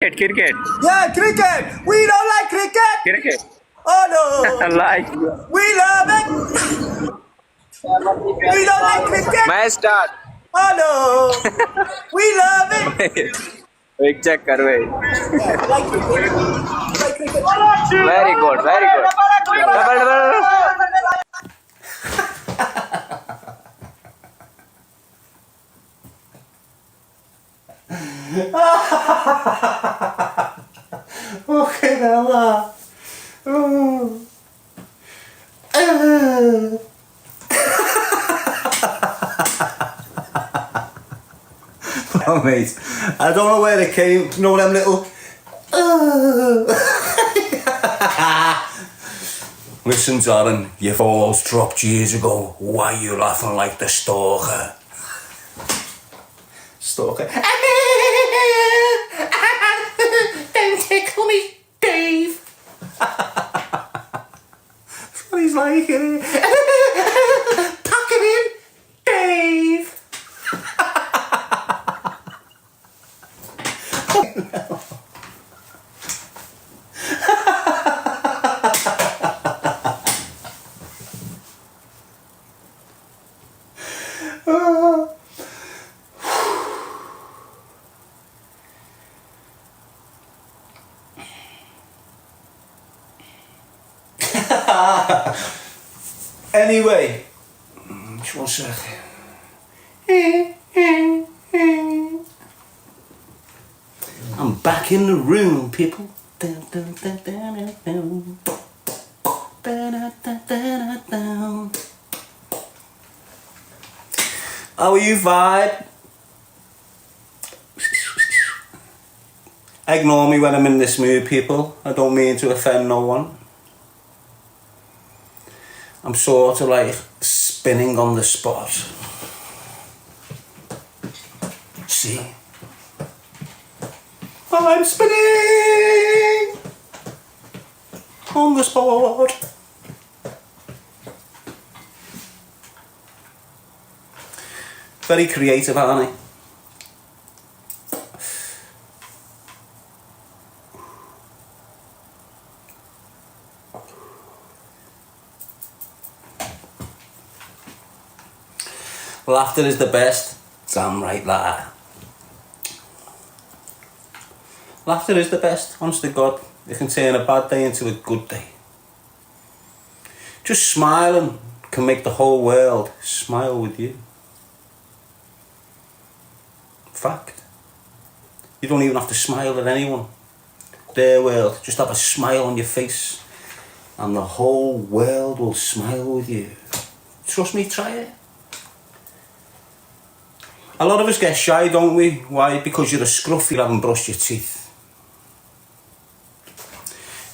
Cricket. Yeah, cricket. We don't like cricket. Cricket. Oh no. Like. We love it. We don't like cricket. मैं start. Oh no. We love it. एक check कर भाई. Yeah, we like cricket. You like cricket? Very good. Very good. Double double. Okay, now. Oh. Oh, mate, I don't know where they came. You know them little. Listen, Darren, your balls dropped years ago. Why are you laughing like the stalker? Stalker. Don't tickle me, Dave. That's what he's like, isn't he? Pack it in, Dave. Anyway, just one sec. I'm back in the room, people. How are you, vibe? Ignore me when I'm in this mood, people. I don't mean to offend no one. I'm sort of like spinning on the spot. See? I'm spinning on the spot. Very creative, aren't I? Laughter is the best. Damn right that. Laughter is the best, honest to God. You can turn a bad day into a good day. Just smiling can make the whole world smile with you. Fact. You don't even have to smile at anyone. Their world, just have a smile on your face and the whole world will smile with you. Trust me, try it. A lot of us get shy, don't we? Why? Because you're a scruff, you haven't brushed your teeth.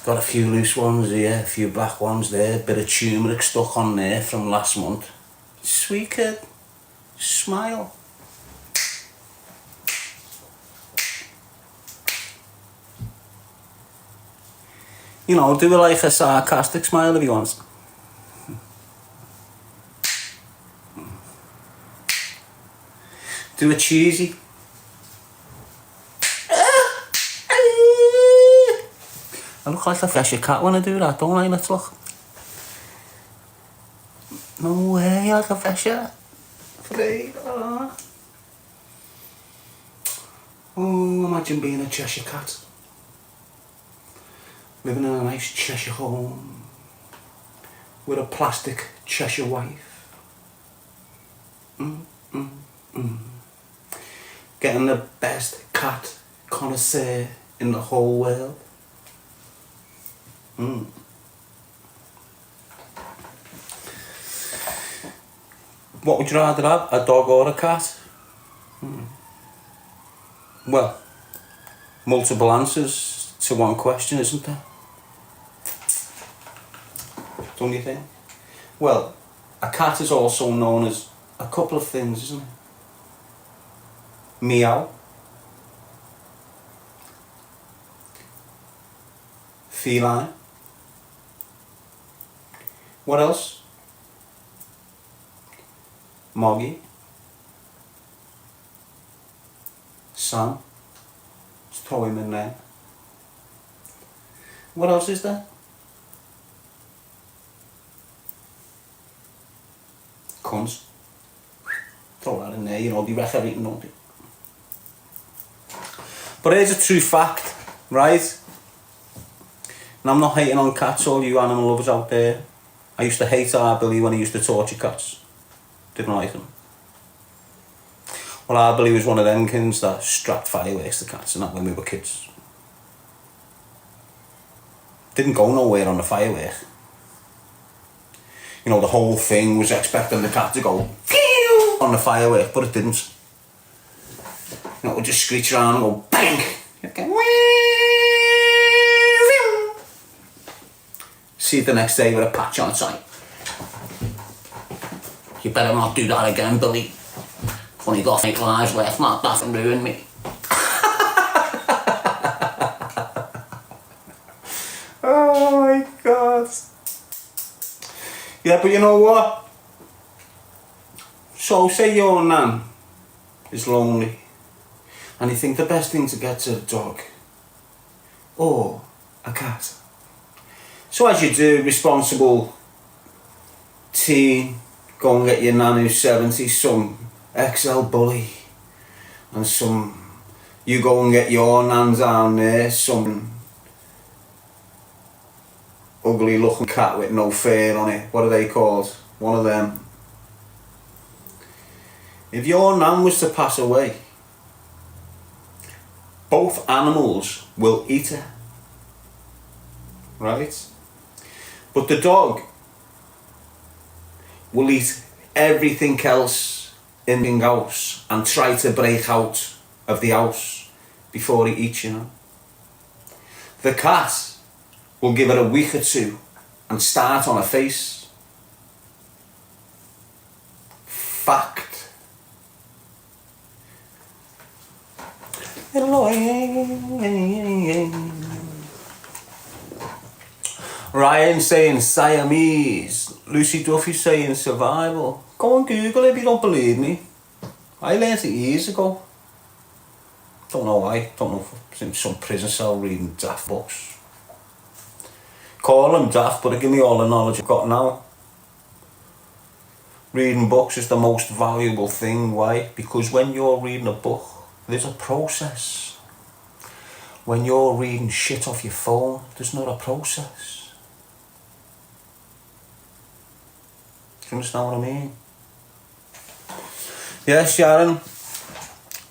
Got a few loose ones here, a few black ones there, bit of turmeric stuck on there from last month. Sweet kid, smile. You know, do it like a sarcastic smile if you want. Do it cheesy. I look like a fishy cat when I do that, don't I? Let's look. No way, like a fisher. Oh, imagine being a Cheshire cat. Living in a nice Cheshire home. With a plastic Cheshire wife. Getting the best cat connoisseur in the whole world. What would you rather have, a dog or a cat? Well, multiple answers to one question, isn't there? Don't you think? Well, a cat is also known as a couple of things, isn't it? Meow, feline. What else? Moggy, Sam. Throw him in there. What else is there? Cunts. Throw that in there, you know, they wreck everything, don't they? But here's a true fact, right? And I'm not hating on cats, all you animal lovers out there. I used to hate our Billy when he used to torture cats. Didn't like him. Well, our Billy was one of them kids that strapped fireworks to cats and that when we were kids. Didn't go nowhere on the firework. You know, the whole thing was expecting the cat to go phew on the firework, but it didn't. You know, it would just screech around and go bang. See it the next day with a patch on its eye. You better not do that again, Billy. Only got 8 lives left, not that and ruin me. Oh my God. Yeah, but you know what? So say your nan is lonely and you think the best thing to get's a dog or a cat. So as you do, responsible teen, go and get your nan who's 70 some XL bully, and you go and get your nan down there, some ugly looking cat with no fur on it. What are they called? One of them. If your nan was to pass away, both animals will eat her, right? But the dog will eat everything else in the house and try to break out of the house before he eats, you know. The cat will give it a week or two and start on her face. Fact. Ryan saying Siamese. Lucy Duffy saying survival. Go and Google it if you don't believe me. I learnt it years ago. Don't know why. Don't know if it's in some prison cell reading daft books. Call them daft, but give me all the knowledge I've got now. Reading books is the most valuable thing. Why? Because when you're reading a book, there's a process. When you're reading shit off your phone, there's not a process. Do you understand what I mean? Yes, Sharon.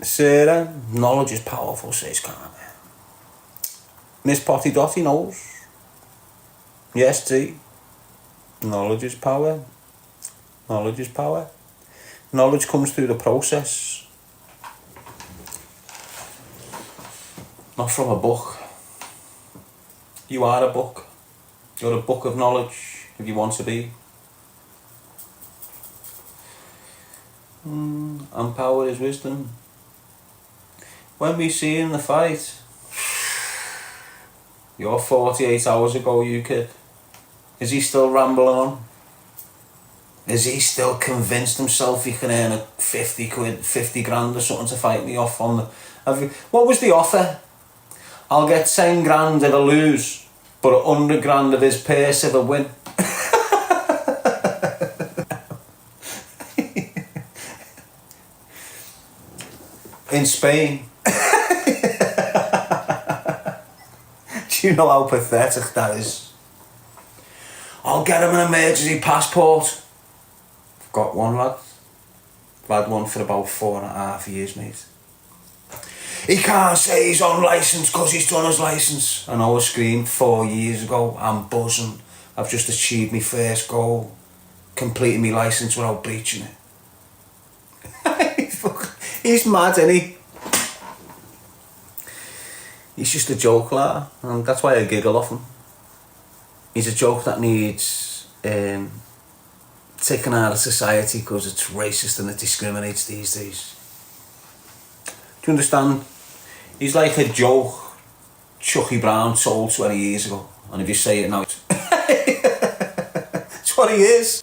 Sarah, knowledge is powerful, says Carmen. Miss Potty Dotty knows. Yes, T. Knowledge is power. Knowledge is power. Knowledge comes through the process. Not from a book. You are a book. You're a book of knowledge if you want to be. And power is wisdom. When we see in the fight, you're 48 hours ago, you kid. Is he still rambling on? Is he still convinced himself he can earn a 50 quid, 50 grand or something to fight me off on the... What was the offer? I'll get 10 grand if I lose, but 100 grand of his purse if I win. In Spain. Do you know how pathetic that is? I'll get him an emergency passport. I've got one, lad. I've had one for about 4.5 years, mate. He can't say he's on licence because he's done his licence. And I was screamed 4 years ago, I'm buzzing. I've just achieved my first goal. Completing my licence without breaching it. He's mad, isn't he? He's just a joke, lad. And that's why I giggle off him. He's a joke that needs taken out of society because it's racist and it discriminates these days. Do you understand? He's like a joke Chucky Brown told 20 years ago. And if you say it now, it's what he is.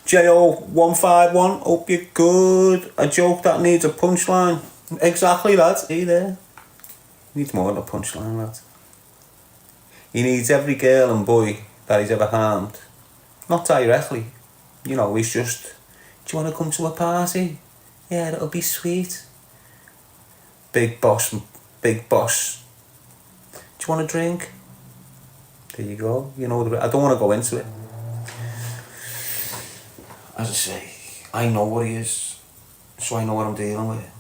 JO151, hope you're good. A joke that needs a punchline. Exactly that. See there? Needs more than a punchline, that. He needs every girl and boy that he's ever harmed. Not directly. You know, he's just, do you want to come to a party? Yeah, that'll be sweet. Big boss. Do you want a drink? There you go. You know, I don't want to go into it. As I say, I know what he is, so I know what I'm dealing with.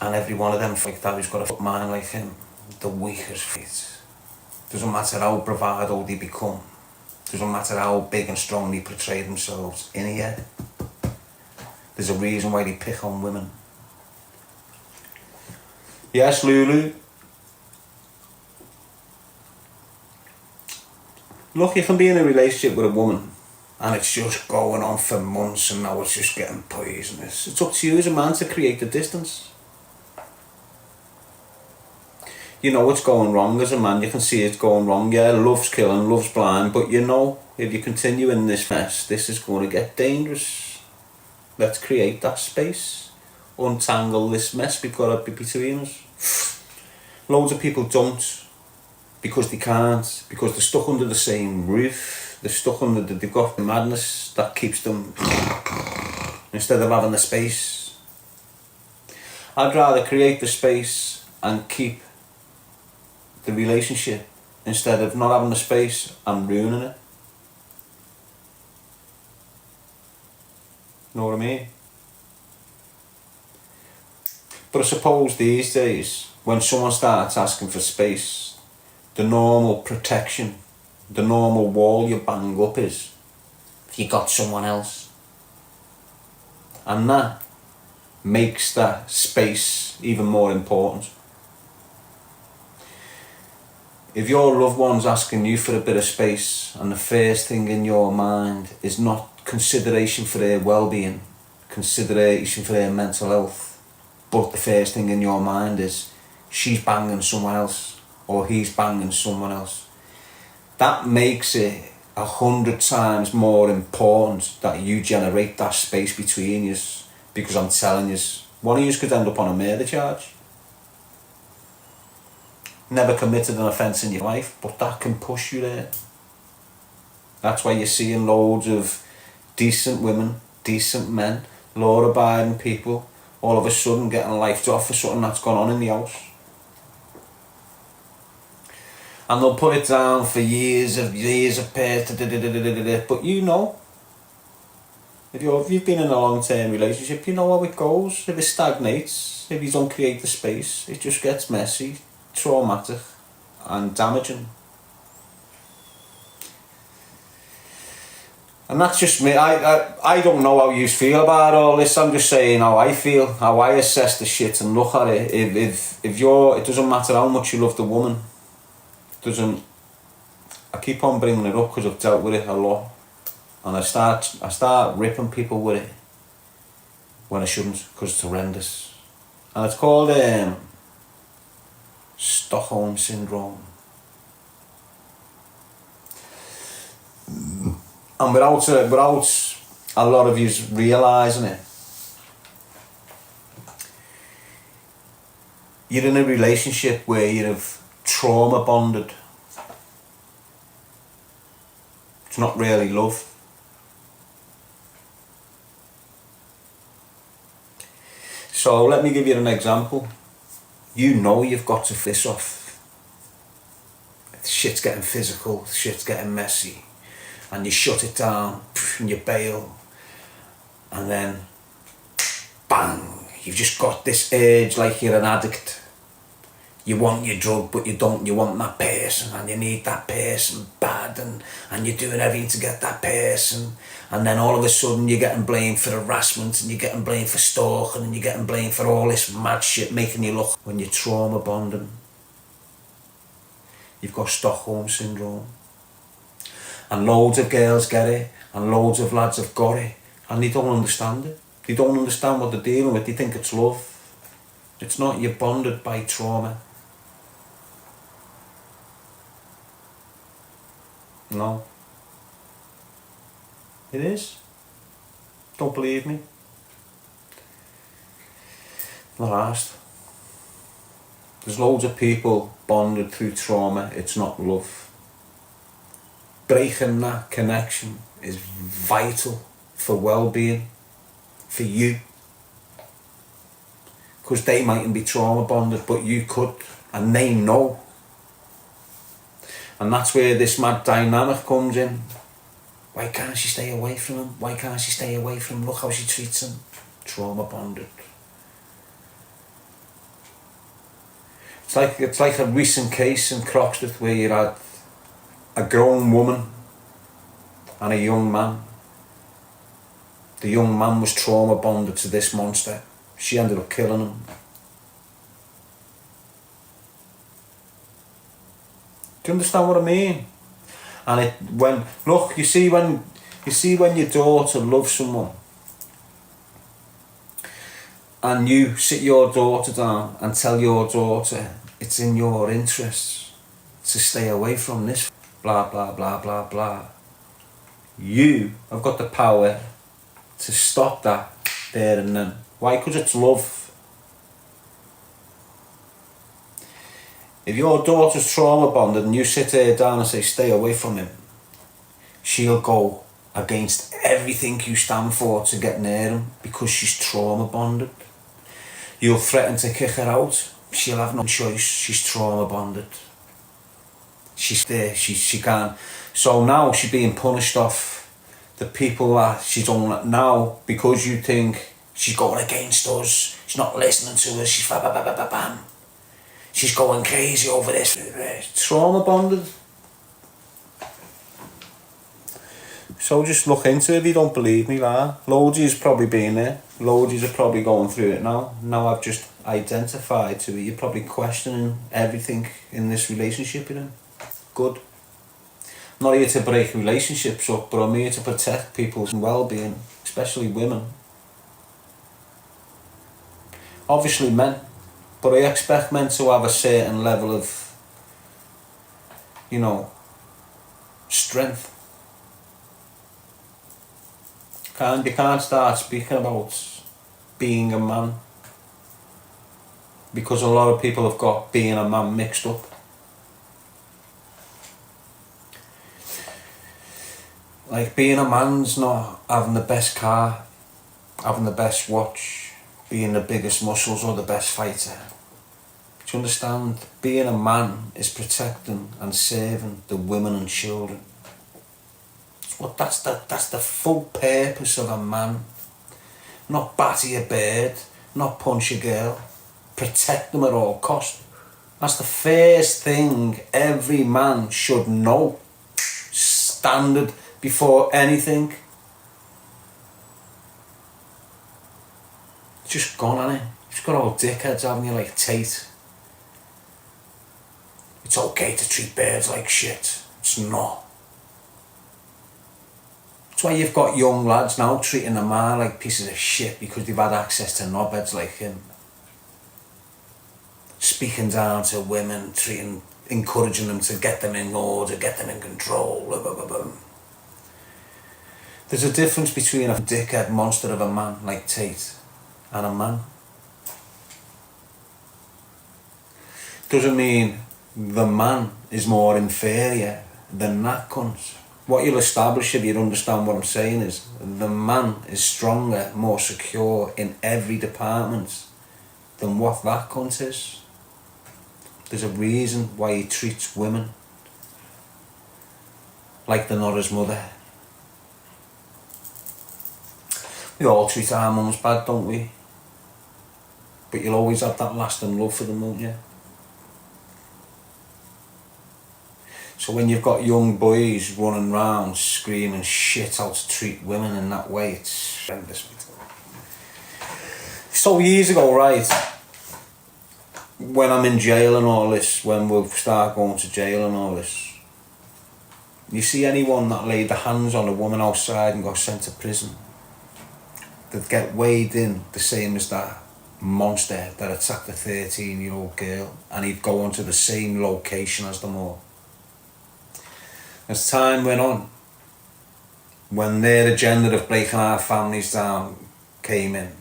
And every one of them like that who's got a foot man like him, the weakest feet. Doesn't matter how bravado they become. Doesn't matter how big and strong they portray themselves. In here, there's a reason why they pick on women. Yes, Lulu. Look, you can be in a relationship with a woman and it's just going on for months and now it's just getting poisonous. It's up to you as a man to create the distance. You know it's going wrong as a man, you can see it's going wrong. Yeah, love's killing, love's blind, but you know, if you continue in this mess, this is going to get dangerous. Let's create that space. Untangle this mess we've got between us. Loads of people don't. Because they can't, because they're stuck under the same roof, they've got the madness that keeps them, instead of having the space. I'd rather create the space and keep the relationship, instead of not having the space and ruining it. Know what I mean? But I suppose these days, when someone starts asking for space, the normal protection, the normal wall you bang up is, you got someone else. And that makes that space even more important. If your loved one's asking you for a bit of space and the first thing in your mind is not consideration for their well-being, consideration for their mental health, but the first thing in your mind is she's banging someone else, or he's banging someone else, that makes it 100 times more important that you generate that space between you, because I'm telling you, one of you could end up on a murder charge. Never committed an offence in your life, but that can push you there. That's why you're seeing loads of decent women, decent men, law-abiding people, all of a sudden getting lifed off for something that's gone on in the house. And they'll put it down for years of past, but you know, if you've been in a long-term relationship, you know how it goes. If it stagnates, if you don't create the space, it just gets messy, traumatic and damaging. And that's just me. I don't know how you feel about all this. I'm just saying how I feel, how I assess the shit and look at it. If it doesn't matter how much you love the woman. I keep on bringing it up because I've dealt with it a lot, and I start ripping people with it when I shouldn't, because it's horrendous. And it's called Stockholm Syndrome. And without a lot of you realising it, you're in a relationship where you've trauma bonded. It's not really love. So let me give you an example. You know you've got to fist off. Shit's getting physical, shit's getting messy, and you shut it down and you bail, and then bang, you've just got this urge like you're an addict. You want your drug, but you don't. You want that person, and you need that person bad, and you're doing everything to get that person. And then all of a sudden, you're getting blamed for harassment, and you're getting blamed for stalking, and you're getting blamed for all this mad shit, making you look. When you're trauma bonding, you've got Stockholm Syndrome. And loads of girls get it, and loads of lads have got it, and they don't understand it. They don't understand what they're dealing with. They think it's love. It's not. You're bonded by trauma. No. It is. Don't believe me. Not asked. There's loads of people bonded through trauma. It's not love. Breaking that connection is vital for well-being, for you. Because they mightn't be trauma bonded, but you could, and they know. And that's where this mad dynamic comes in. Why can't she stay away from him? Why can't she stay away from him? Look how she treats him. Trauma bonded. It's like a recent case in Croxteth where you had a grown woman and a young man. The young man was trauma bonded to this monster. She ended up killing him. Do you understand what I mean? And you see when your daughter loves someone, and you sit your daughter down and tell your daughter it's in your interests to stay away from this, blah blah blah blah blah. You have got the power to stop that there and then. Why? Because it's love. If your daughter's trauma bonded and you sit her down and say stay away from him, she'll go against everything you stand for to get near him because she's trauma bonded. You'll threaten to kick her out, she'll have no choice, she's trauma bonded. She's there, she can't. So now she's being punished off the people that she's on now because you think she's going against us, she's not listening to us, she's bam. She's going crazy over this. Trauma bonded. So just look into it if you don't believe me, lah. Loads of you's probably been there. Loads of you's are probably going through it now. Now I've just identified to it. You're probably questioning everything in this relationship you're in. Good. I'm not here to break relationships up, but I'm here to protect people's well-being, especially women. Obviously men, but I expect men to have a certain level of, strength. You can't start speaking about being a man because a lot of people have got being a man mixed up. Like being a man's not having the best car, having the best watch, being the biggest muscles or the best fighter. Do you understand? Being a man is protecting and saving the women and children. That's the full purpose of a man. Not batter a bird, not punch a girl. Protect them at all cost. That's the first thing every man should know. Standard before anything. It's just gone, hasn't it? You've got old dickheads, haven't you, like Tate. It's okay to treat birds like shit. It's not. That's why you've got young lads now treating a man like pieces of shit because they've had access to knobheads like him. Speaking down to women, encouraging them to get them in order, get them in control. Blah, blah, blah, blah. There's a difference between a dickhead monster of a man like Tate and a man. Doesn't mean the man is more inferior than that cunt. What you'll establish if you understand what I'm saying is the man is stronger, more secure in every department than what that cunt is. There's a reason why he treats women like they're not his mother. We all treat our mums bad, don't we? But you'll always have that lasting love for them, won't you? So when you've got young boys running around screaming shit how to treat women in that way, it's horrendous. So years ago, right, when I'm in jail and all this, when we'll start going to jail and all this, you see anyone that laid their hands on a woman outside and got sent to prison, they'd get weighed in the same as that monster that attacked a 13-year-old girl, and he'd go onto the same location as them all. As time went on, when their agenda of breaking our families down came in,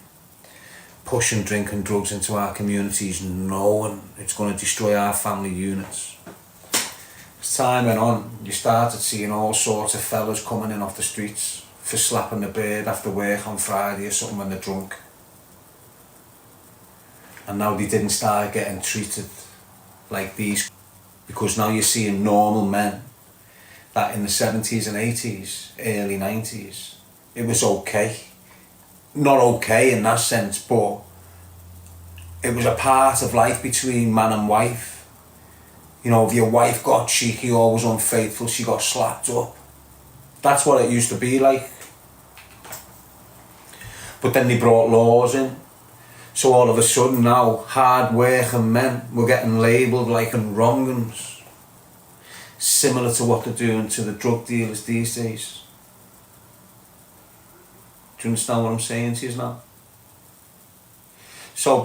pushing drink and drugs into our communities, knowing it's going to destroy our family units. As time went on, you started seeing all sorts of fellas coming in off the streets for slapping the bird after work on Friday or something when they're drunk. And now they didn't start getting treated like these, because now you're seeing normal men that in the 70s and 80s, early 90s, it was okay. Not okay in that sense, but it was a part of life between man and wife. You know, if your wife got cheeky or was unfaithful, she got slapped up. That's what it used to be like. But then they brought laws in. So all of a sudden now, hard-working men were getting labelled like wrong-uns, similar to what they're doing to the drug dealers these days. Do you understand what I'm saying to you now? So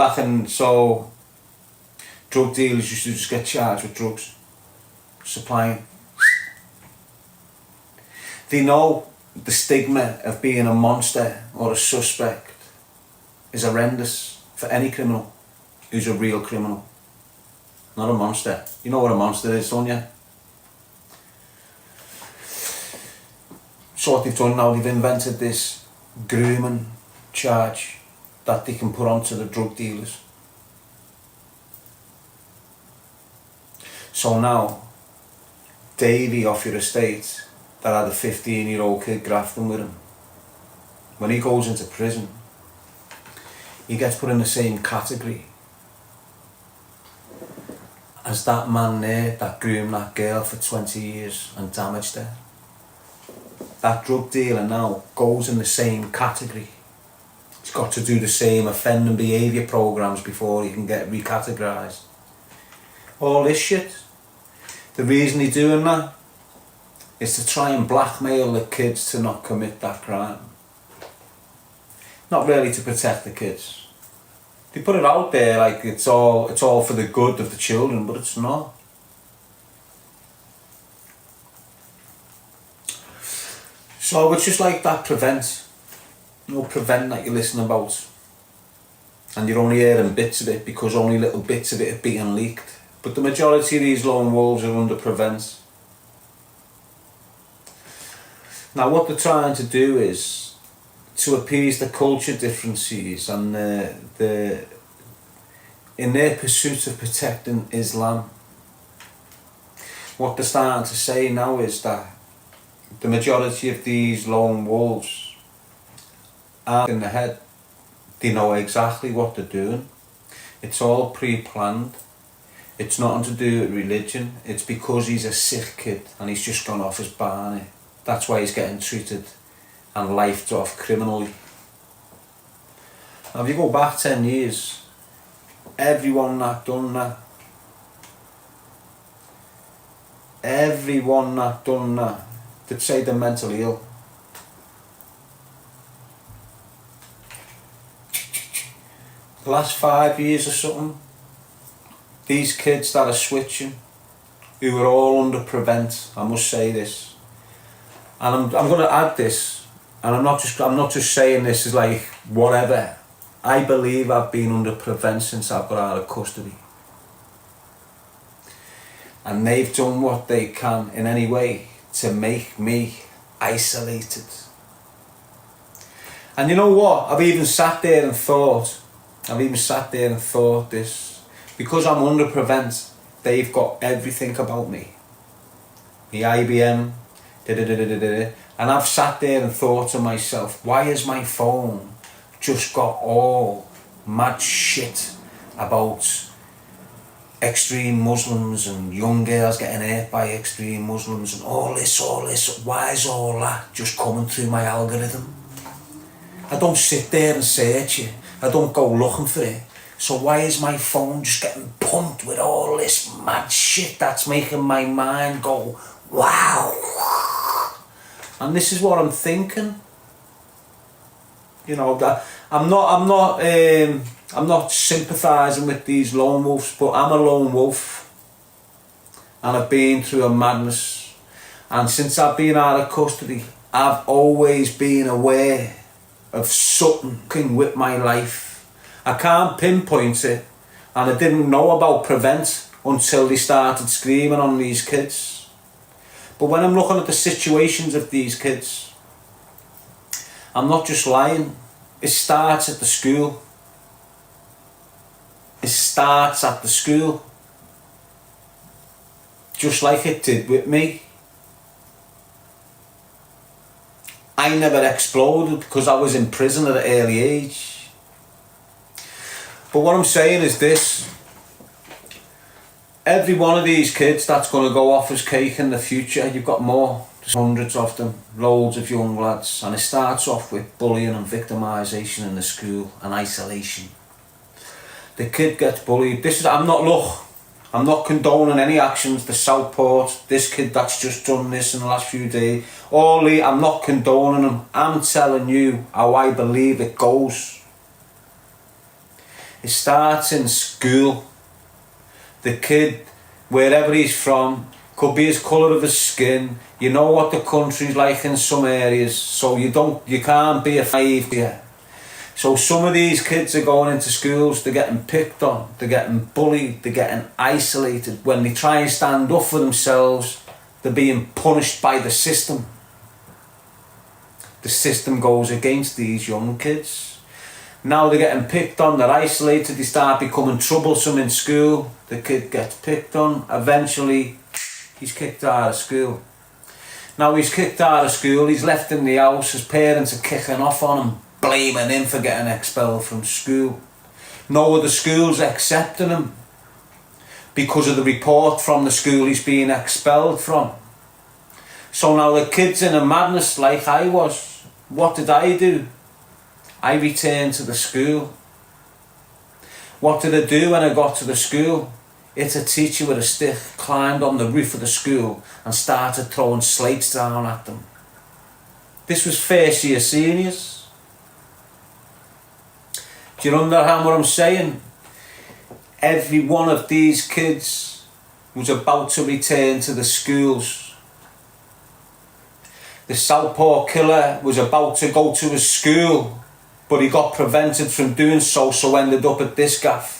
drug dealers used to just get charged with drugs, supplying. They know the stigma of being a monster or a suspect is horrendous for any criminal who's a real criminal, not a monster. You know what a monster is, don't you? So what they've done now, they've invented this grooming charge that they can put onto the drug dealers. So now, Davey off your estate that had a 15-year-old kid grafting with him, when he goes into prison, he gets put in the same category as that man there that groomed that girl for 20 years and damaged her. That drug dealer now goes in the same category. He's got to do the same offending behaviour programs before he can get recategorised. All this shit. The reason he's doing that is to try and blackmail the kids to not commit that crime. Not really to protect the kids. They put it out there like it's all for the good of the children, but it's not. So it's just like that prevent. You know, prevent that you're listening about. And you're only hearing bits of it because only little bits of it are being leaked. But the majority of these lone wolves are under prevent. Now what they're trying to do is to appease the culture differences and in their pursuit of protecting Islam. What they're starting to say now is that the majority of these lone wolves are in the head. They know exactly what they're doing. It's all pre-planned. It's nothing to do with religion. It's because he's a sick kid and he's just gone off his barney. That's why he's getting treated and lifed off criminally. Now if you go back 10 years, everyone that done that, they'd say they're mentally ill. The last 5 years or something, these kids that are switching, who are all under prevent, I must say this, and I'm going to add this, and I'm not just saying this as like whatever. I believe I've been under prevent since I've got out of custody. And they've done what they can in any way to make me isolated. And you know what? I've even sat there and thought this, because I'm under prevent, they've got everything about me. The IBM, and I've sat there and thought to myself, why has my phone just got all mad shit about extreme Muslims and young girls getting hurt by extreme Muslims and all this, why is all that just coming through my algorithm? I don't sit there and search it, I don't go looking for it, so why is my phone just getting pumped with all this mad shit that's making my mind go, wow? And this is what I'm thinking. You know, that I'm not sympathising with these lone wolves, but I'm a lone wolf and I've been through a madness, and since I've been out of custody I've always been aware of something with my life, I can't pinpoint it, and I didn't know about prevent until they started screaming on these kids. But when I'm looking at the situations of these kids, I'm not just lying. It starts at the school. It starts at the school. Just like it did with me. I never exploded because I was in prison at an early age. But what I'm saying is this. Every one of these kids that's going to go off as cake in the future, you've got more. There's hundreds of them, loads of young lads. And it starts off with bullying and victimisation in the school and isolation. The kid gets bullied. I'm not condoning any actions. The Southport, this kid that's just done this in the last few days. I'm not condoning them. I'm telling you how I believe it goes. It starts in school. The kid, wherever he's from, could be his colour of his skin. You know what the country's like in some areas, so you can't be afraid here. So some of these kids are going into schools, they're getting picked on, they're getting bullied, they're getting isolated. When they try and stand up for themselves, they're being punished by the system. The system goes against these young kids. Now they're getting picked on, they're isolated, they start becoming troublesome in school. The kid gets picked on, eventually he's kicked out of school. Now he's kicked out of school, he's left in the house, his parents are kicking off on him, blaming him for getting expelled from school. No other schools accepting him because of the report from the school he's being expelled from. So now the kid's in a madness like I was. What did I do? I returned to the school. What did I do when I got to the school? It's a teacher with a stick climbed on the roof of the school and started throwing slates down at them. This was first year seniors. Do you understand what I'm saying? Every one of these kids was about to return to the schools. The Southport killer was about to go to his school, but he got prevented from doing so, so ended up at this gaff.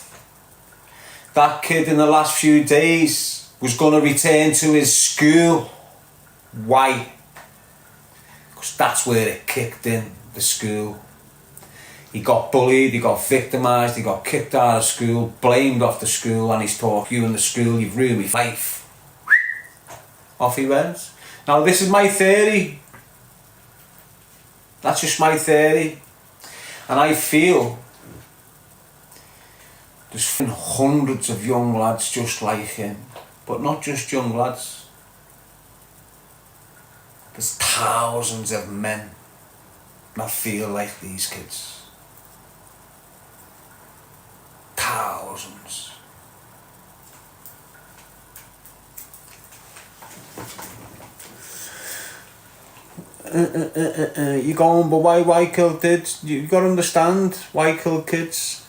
That kid in the last few days was going to return to his school. Why? Because that's where it kicked in, the school. He got bullied, he got victimised, he got kicked out of school, blamed off the school, and he's thought, you in the school, you've ruined my life. Off he went. Now this is my theory. That's just my theory. And I feel there's hundreds of young lads just like him. But not just young lads. There's thousands of men that feel like these kids. Thousands. You're going, but why kill kids? You got to understand why kill kids.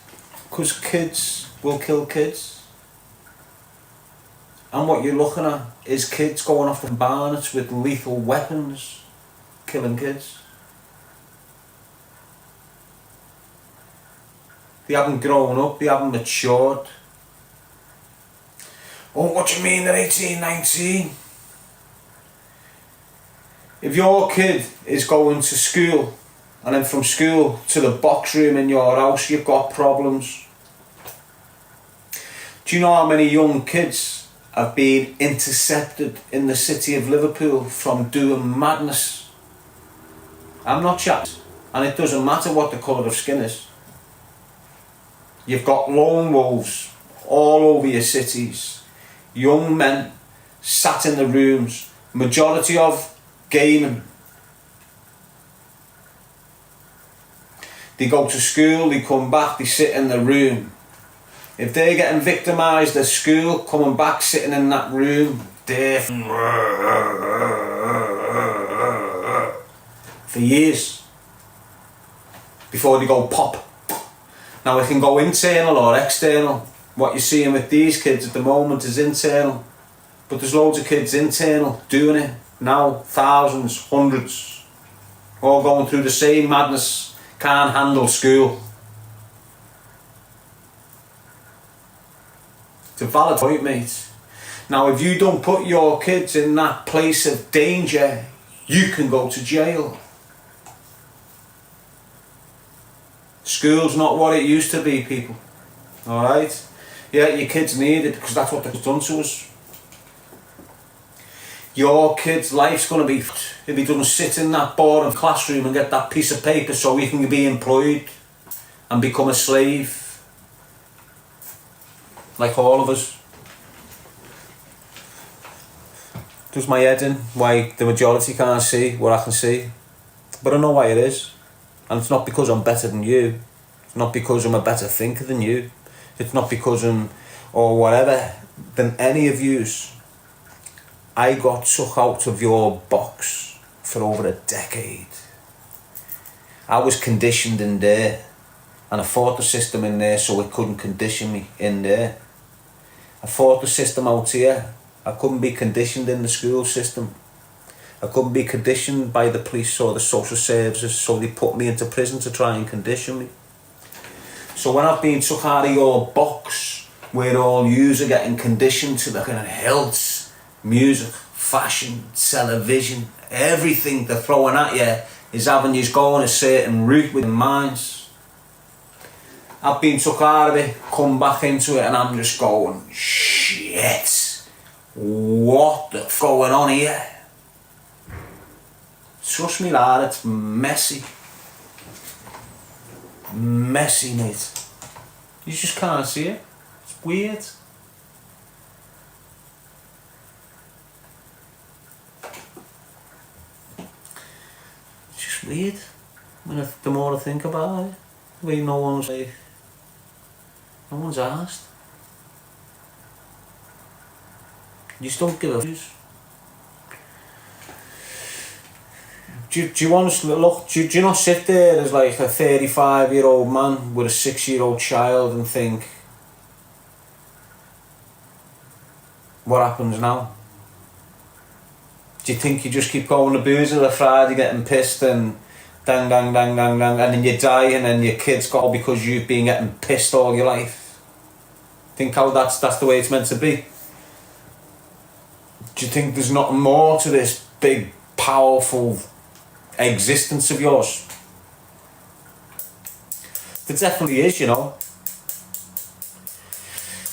Because kids will kill kids. And what you're looking at is kids going off the barnets with lethal weapons, killing kids. They haven't grown up, they haven't matured. Oh, what do you mean they're 18, 19? If your kid is going to school and then from school to the box room in your house, you've got problems. Do you know how many young kids have been intercepted in the city of Liverpool from doing madness? I'm not chatting, and it doesn't matter what the colour of skin is. You've got lone wolves all over your cities. Young men sat in the rooms, majority of gaming. They go to school, they come back, they sit in the room. If they're getting victimised at school, coming back, sitting in that room, they're for years before they go pop. Now it can go internal or external. What you're seeing with these kids at the moment is internal, but there's loads of kids internal doing it now, thousands, hundreds, all going through the same madness, can't handle school. a valid point, mate. Now, if you don't put your kids in that place of danger, you can go to jail. School's not what it used to be, people. Alright? Yeah, your kids need it because that's what they've done to us. Your kid's life's going to be if he doesn't sit in that boring classroom and get that piece of paper so he can be employed and become a slave. Like all of us. Does my head in why the majority can't see what I can see. But I know why it is. And it's not because I'm better than you. It's not because I'm a better thinker than you. It's not because I'm, or whatever, than any of yous. I got took out of your box for over a decade. I was conditioned in there. And I fought the system in there so it couldn't condition me in there. I fought the system out here. I couldn't be conditioned in the school system. I couldn't be conditioned by the police or the social services, so they put me into prison to try and condition me. So when I've been took out of your box, where all yous are getting conditioned to the kind of health, music, fashion, television, everything they're throwing at you is having you going a certain route with your minds. I've been took out of it, come back into it, and I'm just going, shit, what the f going on here? Trust me, lad, it's messy. Messy, mate. You just can't see it. It's weird. It's just weird. The more I think about it, the way no one's asked. You just don't give a fuck. Do you honestly look, do you not sit there as like a 35-year-old man with a 6-year-old child and think, what happens now? Do you think you just keep going to booze on a Friday getting pissed and dang, dang, dang, dang, dang, and then you die and then your kids go because you've been getting pissed all your life? Think how that's the way it's meant to be? Do you think there's nothing more to this big, powerful existence of yours? There definitely is, you know.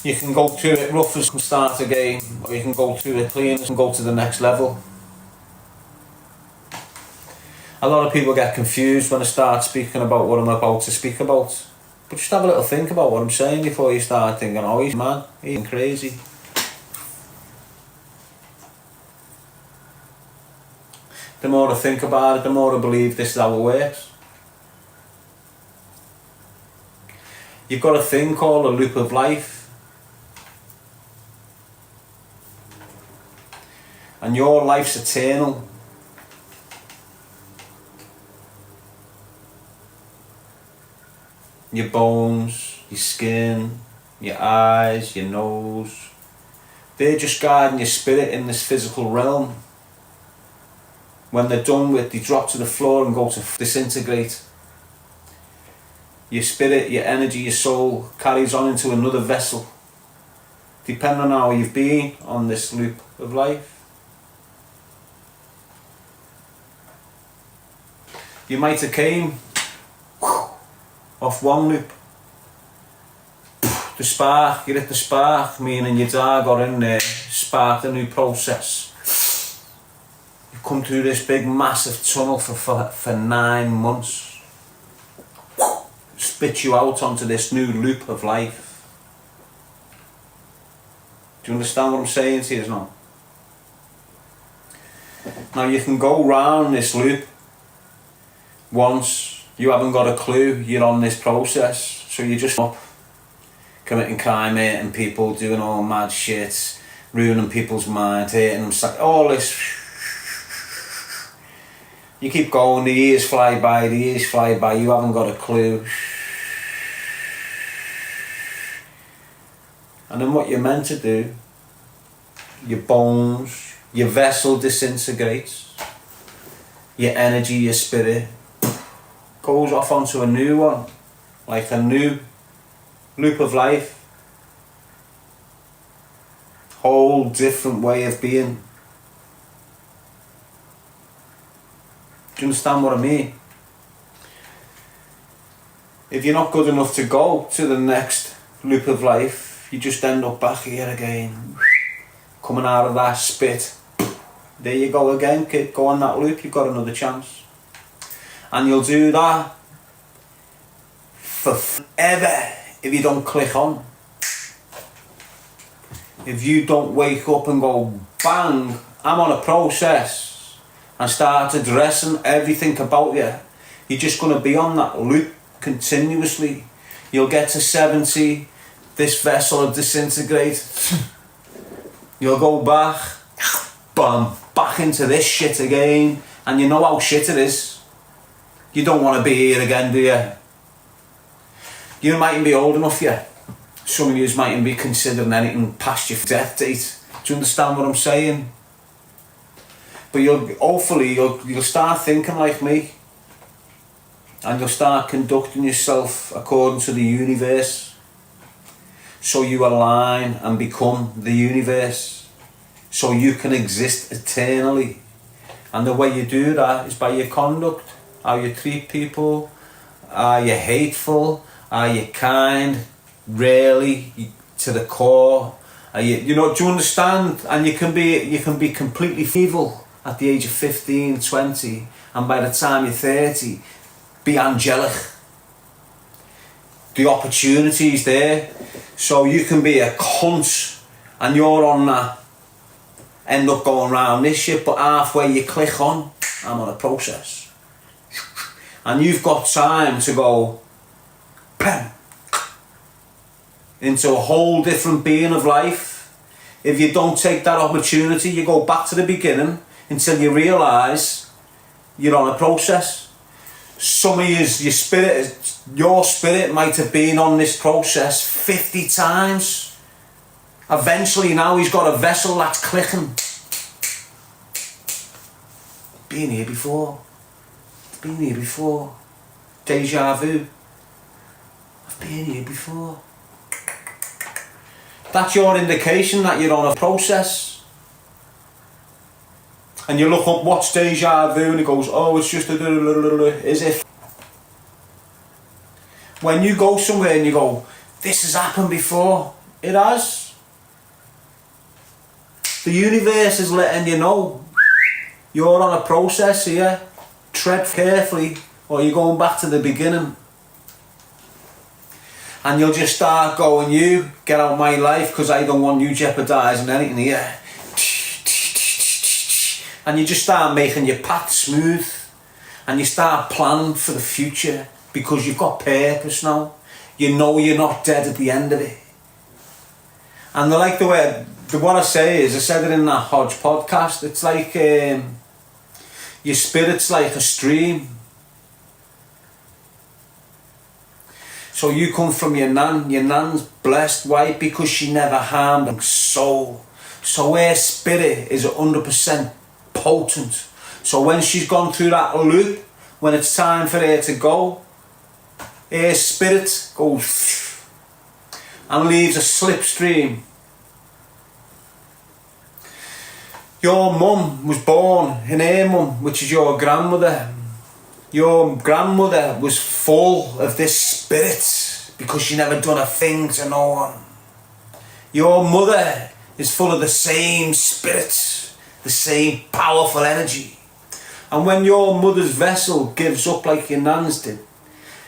You can go through it rough as and start again, or you can go through it clean and go to the next level. A lot of people get confused when I start speaking about what I'm about to speak about. But just have a little think about what I'm saying before you start thinking, oh, he's mad, he's crazy. The more I think about it, the more I believe this is how it works. You've got a thing called a loop of life. And your life's eternal. Your bones, your skin, your eyes, your nose, they're just guiding your spirit in this physical realm. When they're done with, they drop to the floor and go to disintegrate. Your spirit, your energy, your soul carries on into another vessel, depending on how you've been on this loop of life. You might have came off one loop. The spark, you hit the spark, meaning your dad got in there, sparked a new process. You've come through this big massive tunnel for 9 months. Spit you out onto this new loop of life. Do you understand what I'm saying to you now? Now you can go round this loop once. You haven't got a clue you're on this process, so you just up committing crime, hating people, doing all mad shit, ruining people's minds, hating them, all this. You keep going, the years fly by, you haven't got a clue. And then what you're meant to do, your bones, your vessel disintegrates, your energy, your spirit goes off onto a new one, like a new loop of life. Whole different way of being. Do you understand what I mean? If you're not good enough to go to the next loop of life, you just end up back here again, coming out of that spit. There you go again, kid, go on that loop, you've got another chance. And you'll do that forever if you don't click on. If you don't wake up and go, bang, I'm on a process, and start addressing everything about you, you're just going to be on that loop continuously. You'll get to 70, this vessel will disintegrate, you'll go back, bam, back into this shit again, and you know how shit it is. You don't want to be here again, do you? You mightn't be old enough yet. Some of you mightn't be considering anything past your death date. Do you understand what I'm saying? But hopefully you'll start thinking like me, and you'll start conducting yourself according to the universe, so you align and become the universe, so you can exist eternally. And the way you do that is by your conduct, how you treat people. Are you hateful? Are you kind? Really, to the core? Are you, do you understand? And you can be completely evil at the age of 15, 20, and by the time you're 30, be angelic. The opportunity's there. So you can be a cunt and you're on that, end up going around this shit, but halfway you click on, I'm on a process. And you've got time to go, bam, into a whole different being of life. If you don't take that opportunity, you go back to the beginning until you realise you're on a process. Some of your spirit might have been on this process 50 times. Eventually now he's got a vessel that's clicking. Been here before. Been here before. Deja vu. I've been here before. That's your indication that you're on a process. And you look up what's deja vu and it goes, oh, it's just as if. When you go somewhere and you go, this has happened before, it has. The universe is letting you know you're on a process here. Tread carefully or you're going back to the beginning. And you'll just start going, you, get out of my life because I don't want you jeopardising anything here. And you just start making your path smooth. And you start planning for the future because you've got purpose now. You know you're not dead at the end of it. And I like the way, what I say is, I said it in that Hodge podcast, it's like your spirit's like a stream. So you come from your nan's blessed, why? Because she never harmed a soul. So her spirit is 100% potent. So when she's gone through that loop, when it's time for her to go, her spirit goes and leaves a slipstream. Your mum was born, and her mum, which is your grandmother, your grandmother was full of this spirit because she never done a thing to no one. Your mother is full of the same spirit, the same powerful energy. And when your mother's vessel gives up like your nan's did,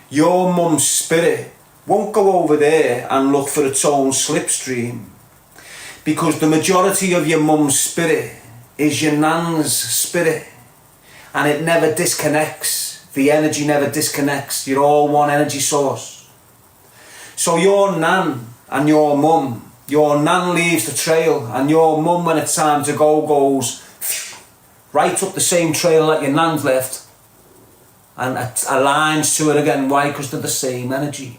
your mum's spirit won't go over there and look for its own slipstream, because the majority of your mum's spirit is your nan's spirit, and it never disconnects. The energy never disconnects. You're all one energy source. So your nan and your mum, your nan leaves the trail, and your mum, when it's time to go, goes right up the same trail that your nan's left and aligns to it again. Why? Because they're the same energy.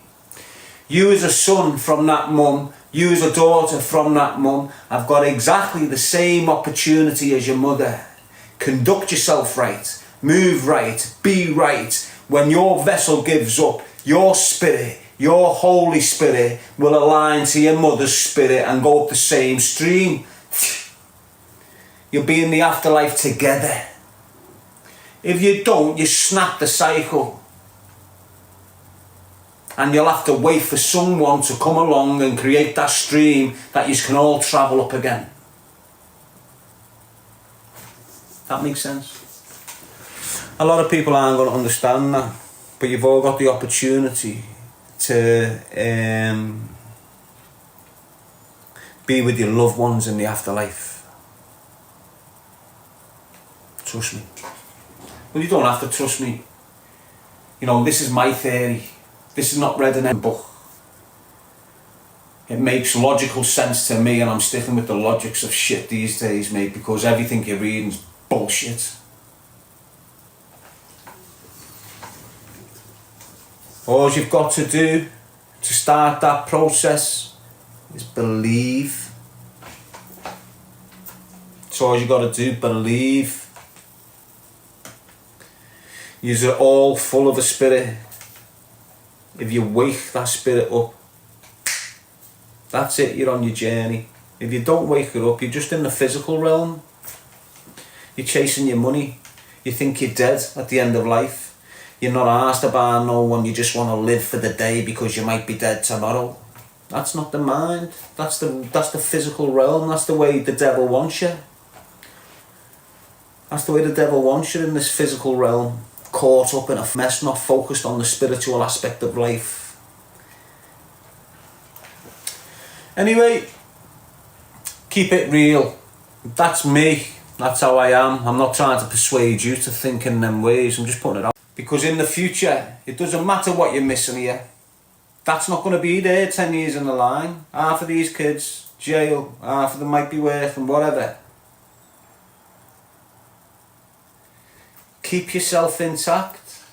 You as a son from that mum, you as a daughter from that mum, have got exactly the same opportunity as your mother. Conduct yourself right, move right, be right. When your vessel gives up, your spirit Your Holy Spirit will align to your mother's spirit and go up the same stream. You'll be in the afterlife together. If you don't, you snap the cycle. And you'll have to wait for someone to come along and create that stream that you can all travel up again. That makes sense? A lot of people aren't going to understand that, but you've all got the opportunity to be with your loved ones in the afterlife. Trust me. Well, you don't have to trust me. You know, this is my theory. This is not read in any book. It makes logical sense to me, and I'm sticking with the logics of shit these days, mate, because everything you're reading is bullshit. All you've got to do to start that process is believe. That's all you've got to do, believe. You're all full of a spirit. If you wake that spirit up, that's it, you're on your journey. If you don't wake it up, you're just in the physical realm. You're chasing your money. You think you're dead at the end of life. You're not asked about no one, you just want to live for the day because you might be dead tomorrow. That's not the mind. That's the physical realm. That's the way the devil wants you. That's the way the devil wants you, in this physical realm. Caught up in a mess, not focused on the spiritual aspect of life. Anyway, keep it real. That's me. That's how I am. I'm not trying to persuade you to think in them ways. I'm just putting it out. Because in the future, it doesn't matter what you're missing here. That's not going to be there 10 years in the line. Half of these kids, jail. Half of them might be working, whatever. Keep yourself intact.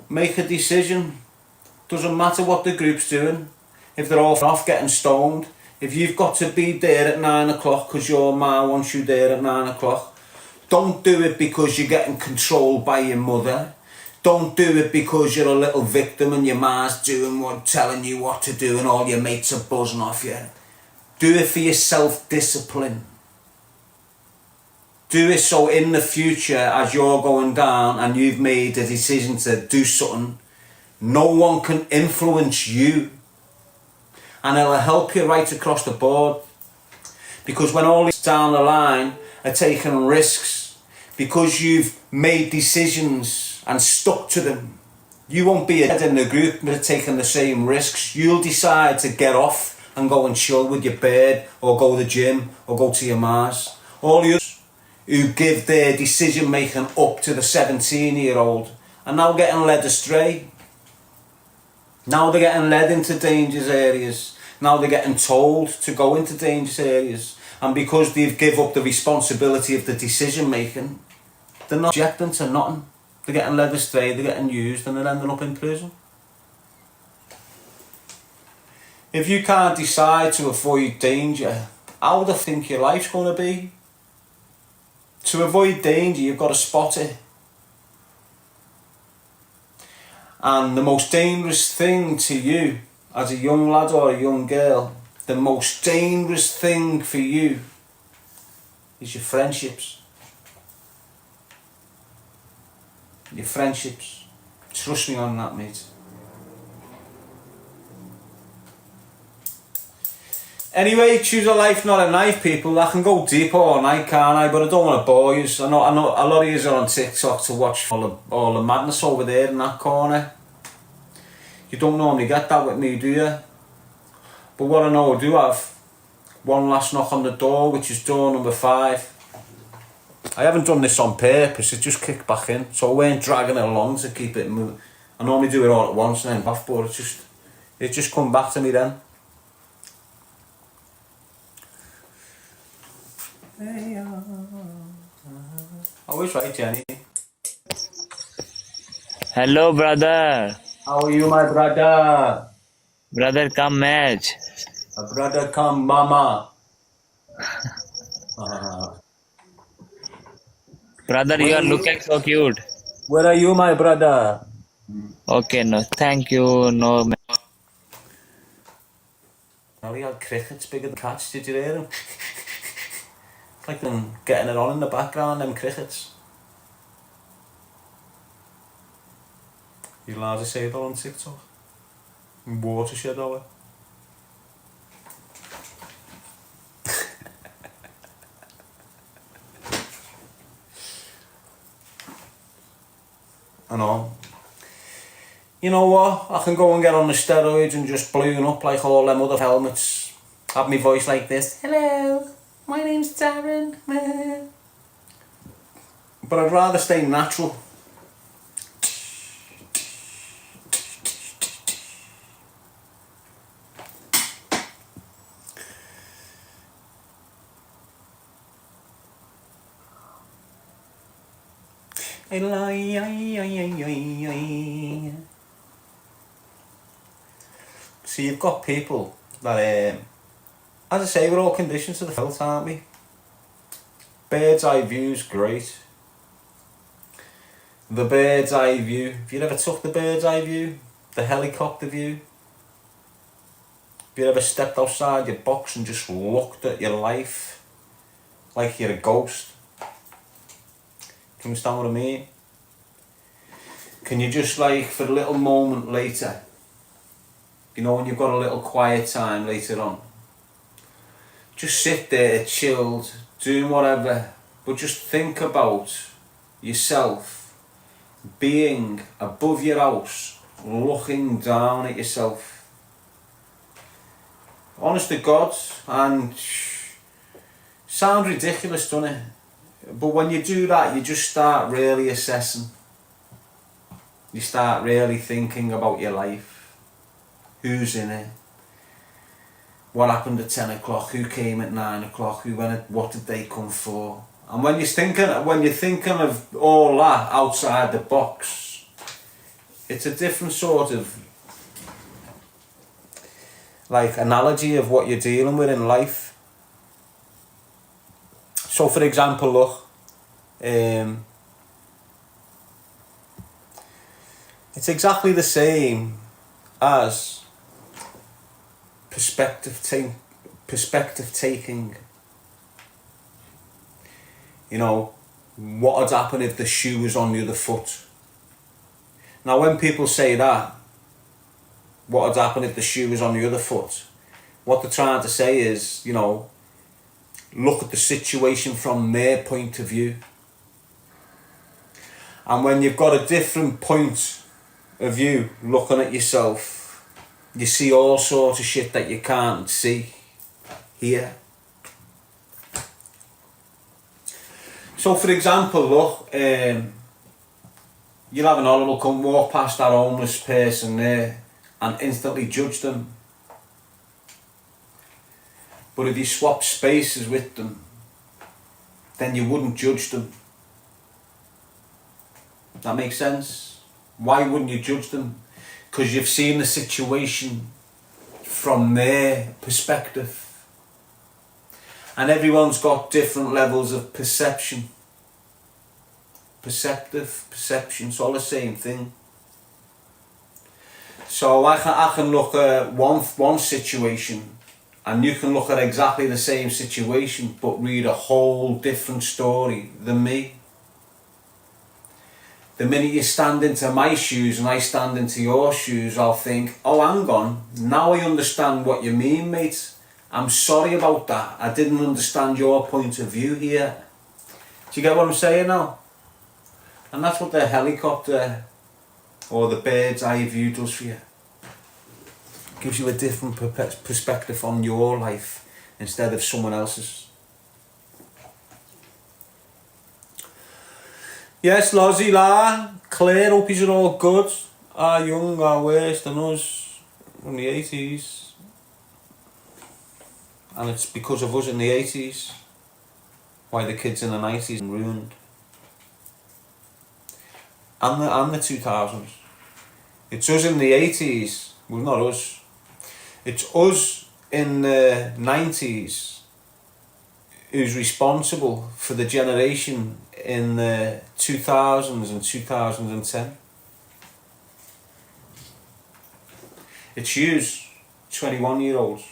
Make a decision. Doesn't matter what the group's doing. If they're all off getting stoned. If you've got to be there at 9 o'clock because your ma wants you there at 9 o'clock. Don't do it because you're getting controlled by your mother. Don't do it because you're a little victim and your ma's telling you what to do and all your mates are buzzing off you. Do it for your self-discipline. Do it so in the future, as you're going down and you've made a decision to do something, no one can influence you. And it'll help you right across the board. Because when all these down the line are taking risks, because you've made decisions and stuck to them, you won't be in the group that are taking the same risks. You'll decide to get off and go and chill with your bird, or go to the gym, or go to your Mars. All the others who give their decision making up to the 17-year-old are now getting led astray. Now they're getting led into dangerous areas. Now they're getting told to go into dangerous areas. And because they've give up the responsibility of the decision making, they're not objecting to nothing. They're getting led astray, they're getting used, and they're ending up in prison. If you can't decide to avoid danger, how do you think your life's going to be? To avoid danger, you've got to spot it. And the most dangerous thing to you, as a young lad or a young girl, the most dangerous thing for you is your friendships. Your friendships. Trust me on that, mate. Anyway, choose a life, not a knife, people. I can go deep all night, can't I? But I don't want to bore you. I know a lot of you are on TikTok to watch all the madness over there in that corner. You don't normally get that with me, do you? But what I know I do have, one last knock on the door, which is door number 5. I haven't done this on purpose, it just kicked back in. So I weren't dragging it along to keep it moving. I normally do it all at once and then off, but it just come back to me then. Always right, Jenny. Hello, brother. How are you, my brother? Brother, come match. Brother, come, mama. Brother, you are looking so cute. Where are you, my brother? Okay, no, thank you. No, Now he had crickets bigger than cats, did you hear him? It's like them getting it on in the background, them crickets. You're allowed to say that on TikTok. Watershed hour. I know. You know what? I can go and get on the steroids and just balloon up like all them other helmets. Have my voice like this. Hello, my name's Darren. But I'd rather stay natural. So you've got people that, as I say, we're all conditioned to the filth, aren't we? Bird's eye view's great. The bird's eye view. Have you ever took the bird's eye view? The helicopter view? Have you ever stepped outside your box and just looked at your life like you're a ghost? Do you understand what I mean? Can you just, like, for a little moment later, you know, when you've got a little quiet time later on, just sit there chilled, doing whatever, but just think about yourself being above your house, looking down at yourself. Honest to God, and sounds ridiculous, doesn't it? But when you do that, you just start really assessing. You start really thinking about your life. Who's in it? What happened at 10 o'clock? Who came at 9 o'clock? Who went at, what did they come for? And when you're thinking of all that outside the box, it's a different sort of like analogy of what you're dealing with in life. So for example, look, it's exactly the same as perspective taking. You know, what would happen if the shoe was on the other foot? Now when people say that, what would happen if the shoe was on the other foot? What they're trying to say is, you know, look at the situation from their point of view. And when you've got a different point of view looking at yourself, you see all sorts of shit that you can't see here. So for example, look, you'll have an animal come walk past that homeless person there and instantly judge them. But if you swap spaces with them, then you wouldn't judge them. That makes sense? Why wouldn't you judge them? Because you've seen the situation from their perspective. And everyone's got different levels of perception. Perception, it's all the same thing. So I can look at one situation and you can look at exactly the same situation but read a whole different story than me. The minute you stand into my shoes and I stand into your shoes, I'll think, oh hang on, now I understand what you mean, mate. I'm sorry about that. I didn't understand your point of view here. Do you get what I'm saying now? And that's what the helicopter or the bird's eye view does for you. Gives you a different perspective on your life instead of someone else's. Yes, Lozzie La, Claire, hope you're all good. Are young, are worse than us from the 80s. And it's because of us in the 80s why the kids in the 90s are ruined. And the 2000s. It's us in the 80s, well not us. It's us in the 90s who's responsible for the generation in the 2000s and 2010. It's yous, 21-year-olds.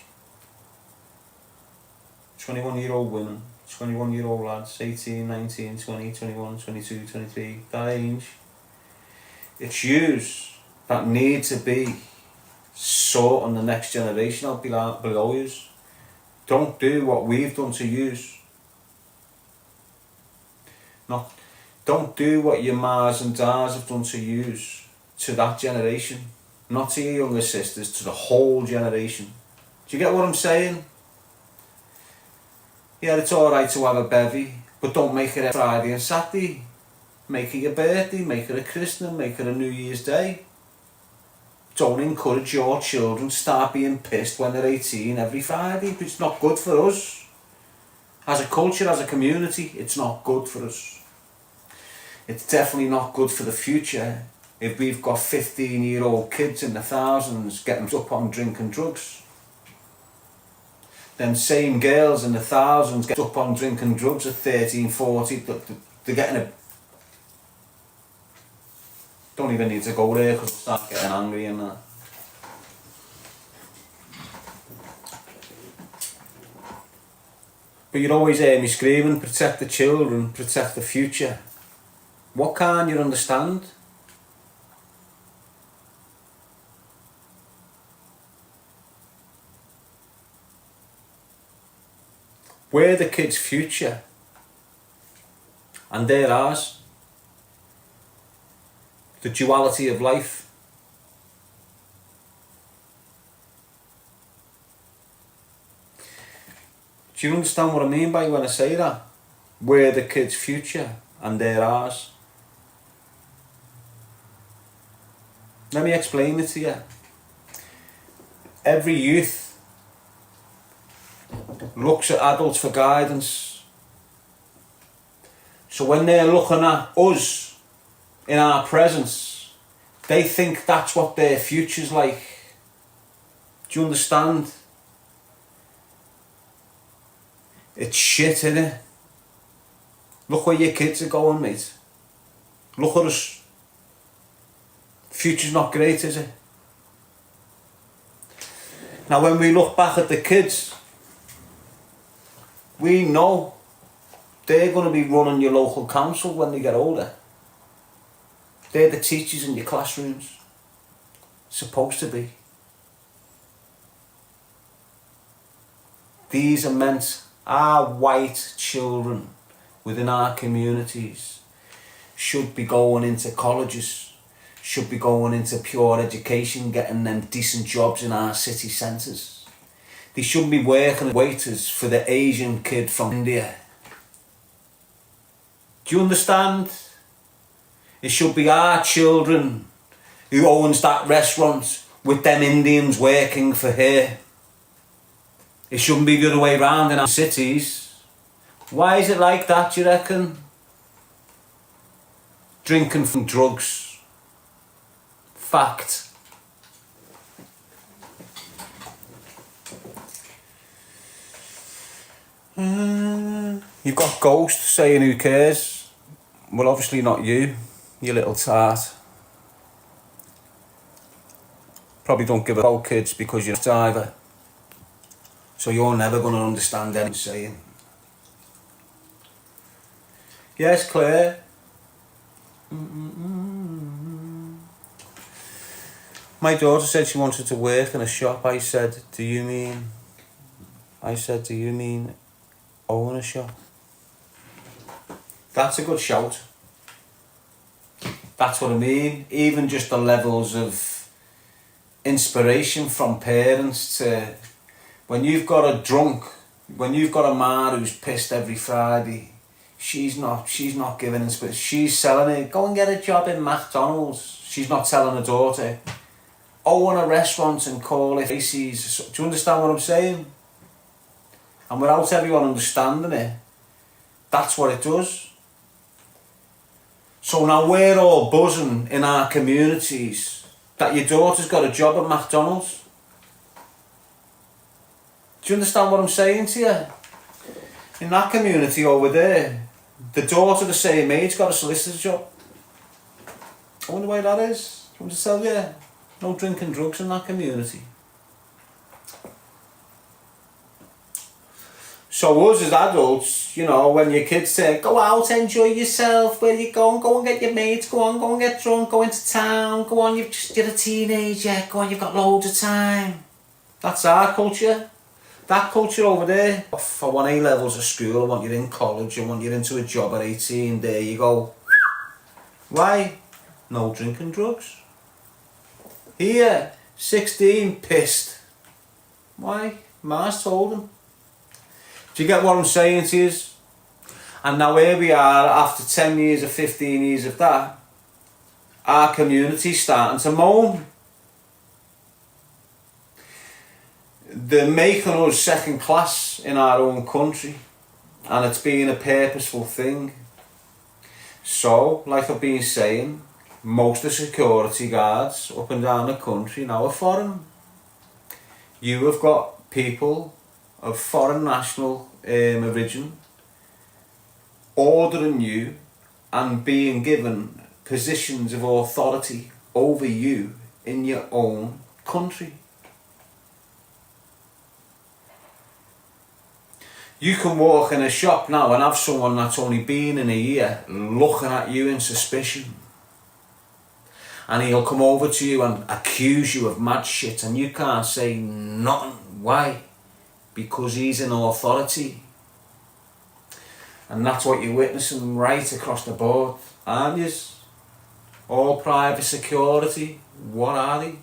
21-year-old women, 21-year-old lads, 18, 19, 20, 21, 22, 23, that age. It's yous that need to be sorting the next generation out below yous. Don't do what we've done to yous. Don't do what your mas and dads have done to yous, to that generation. Not to your younger sisters, to the whole generation. Do you get what I'm saying? Yeah, it's alright to have a bevy, but don't make it a Friday and Saturday. Make it your birthday, make it a christening, make it a New Year's Day. Don't encourage your children to start being pissed when they're 18 every Friday. It's not good for us. As a culture, as a community, it's not good for us. It's definitely not good for the future if we've got 15-year-old kids in the thousands getting up on drink and drugs. Them same girls in the thousands get up on drink and drugs at 13, 14. They're getting a... Don't even need to go there because they start getting angry and that. But you'd always hear me screaming, protect the children, protect the future. What can't you understand? We're the kids' future. And they're ours. The duality of life. Do you understand what I mean by when I say that? We're the kids' future and they're ours. Let me explain it to you. Every youth looks at adults for guidance. So when they're looking at us in our presence, they think that's what their future's like. Do you understand? It's shit, innit? Look where your kids are going, mate. Look at us. Future's not great, is it? Now when we look back at the kids, we know they're going to be running your local council when they get older. They're the teachers in your classrooms. Supposed to be. These are meant, our white children within our communities should be going into colleges, should be going into pure education, getting them decent jobs in our city centres. They shouldn't be working as waiters for the Asian kid from India. Do you understand? It should be our children who owns that restaurant with them Indians working for her. It shouldn't be the other way round in our cities. Why is it like that, do you reckon? Drinking from drugs. Fact. You've got Ghost saying who cares? Well, obviously not you, you little tart. Probably don't give a about kids because you're a diver. So you're never going to understand anything I'm saying. Yes, Claire. My daughter said she wanted to work in a shop. I said, do you mean own a shop? That's a good shout. That's what I mean. Even just the levels of inspiration from parents to... When you've got a man who's pissed every Friday, she's not giving inspiration. She's selling it. Go and get a job in McDonald's. She's not telling her daughter, own a restaurant and call it Macy's. Do you understand what I'm saying? And without everyone understanding it, that's what it does. So now we're all buzzing in our communities that your daughter's got a job at McDonald's. Do you understand what I'm saying to you? In that community over there, the daughter the same age got a solicitor's job. I wonder why that is. Do you want to tell you? No drinking drugs in that community. So us as adults, you know, when your kids say, go out, enjoy yourself, where you going, go and get your mates, go and get drunk, go into town, go on, you're a teenager, go on, you've got loads of time. That's our culture. That culture over there, I want A levels of school, I want you in college, I want you into a job at 18, there you go. Why? No drinking drugs. Here, 16, pissed. Why? Mars told him. Do you get what I'm saying to you? And now here we are, after 10 years or 15 years of that, our community's starting to moan. They're making us second class in our own country, and it's been a purposeful thing. So, like I've been saying, most of the security guards up and down the country now are foreign. You have got people of foreign national origin ordering you and being given positions of authority over you in your own country. You can walk in a shop now and have someone that's only been in a year looking at you in suspicion. And he'll come over to you and accuse you of mad shit and you can't say nothing. Why? Because he's in authority. And that's what you're witnessing right across the board, aren't you? All private security, what are they?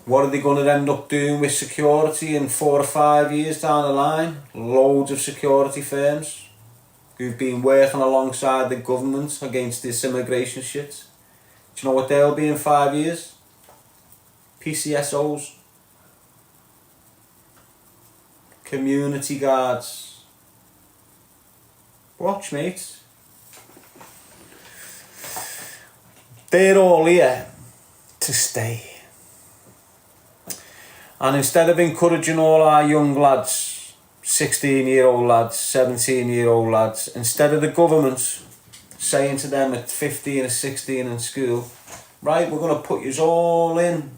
What are they going to end up doing with security in 4 or 5 years down the line? Loads of security firms who've been working alongside the government against this immigration shit. Do you know what they'll be in 5 years? PCSOs. Community guards. Watch, mate. They're all here to stay. And instead of encouraging all our young lads, 16-year-old lads, 17-year-old lads, instead of the government saying to them at 15 or 16 in school, right, we're going to put you all in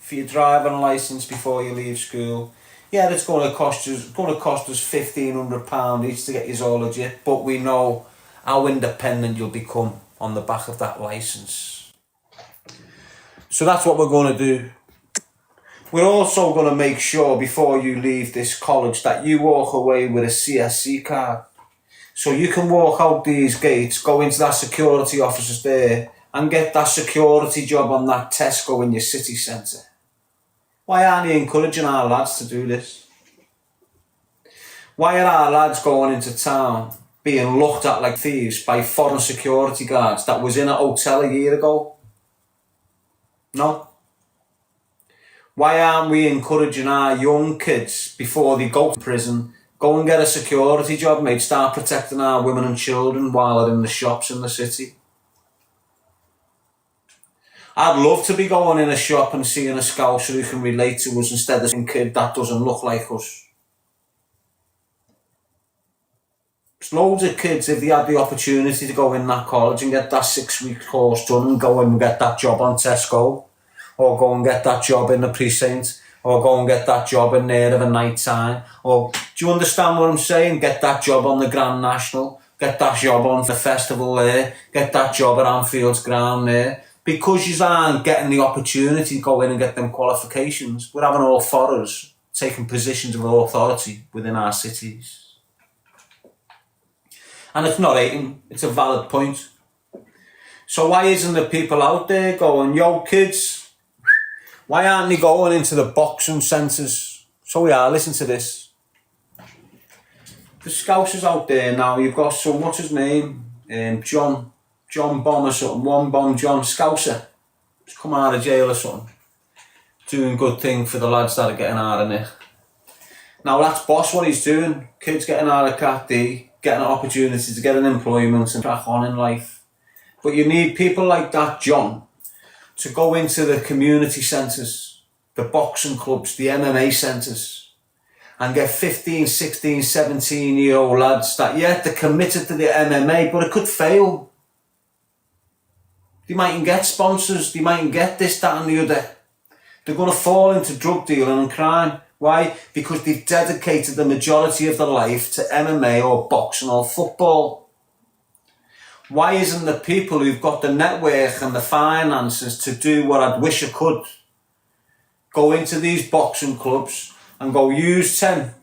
for your driving licence before you leave school. Yeah, it's going to cost us £1,500 each to get you all legit, but we know how independent you'll become on the back of that licence. So that's what we're going to do. We're also going to make sure before you leave this college that you walk away with a CSC card. So you can walk out these gates, go into that security officers there and get that security job on that Tesco in your city centre. Why aren't you encouraging our lads to do this? Why are our lads going into town being looked at like thieves by foreign security guards that was in a hotel a year ago? No. Why aren't we encouraging our young kids before they go to prison, go and get a security job, mate, start protecting our women and children while they're in the shops in the city? I'd love to be going in a shop and seeing a Scouser who can relate to us instead of a kid that doesn't look like us. There's loads of kids, if they had the opportunity to go in that college and get that 6-week course done and go and get that job on Tesco, or go and get that job in the precinct, or go and get that job in there of a night time, or do you understand what I'm saying? Get that job on the Grand National, get that job on the festival there, get that job at Anfield's ground there. Because you aren't getting the opportunity to go in and get them qualifications, we're having all foreigners taking positions of authority within our cities. And it's not hating, it's a valid point. So why isn't there people out there going, yo kids, why aren't they going into the boxing centres? So we are, listen to this. The Scousers out there now, you've got some, what's his name? John Bomb or something, One Bomb John Scouser. He's come out of jail or something. Doing good thing for the lads that are getting out of it. Now that's boss what he's doing. Kids getting out of Cat D, getting an opportunity to get an employment and crack on in life. But you need people like that John to go into the community centres, the boxing clubs, the MMA centres, and get 15, 16, 17-year-old lads that, yeah, they're committed to the MMA, but it could fail. They mightn't get sponsors, they mightn't get this, that and the other. They're going to fall into drug dealing and crime. Why? Because they've dedicated the majority of their life to MMA or boxing or football. Why isn't the people who've got the network and the finances to do what I'd wish I could go into these boxing clubs and go use 10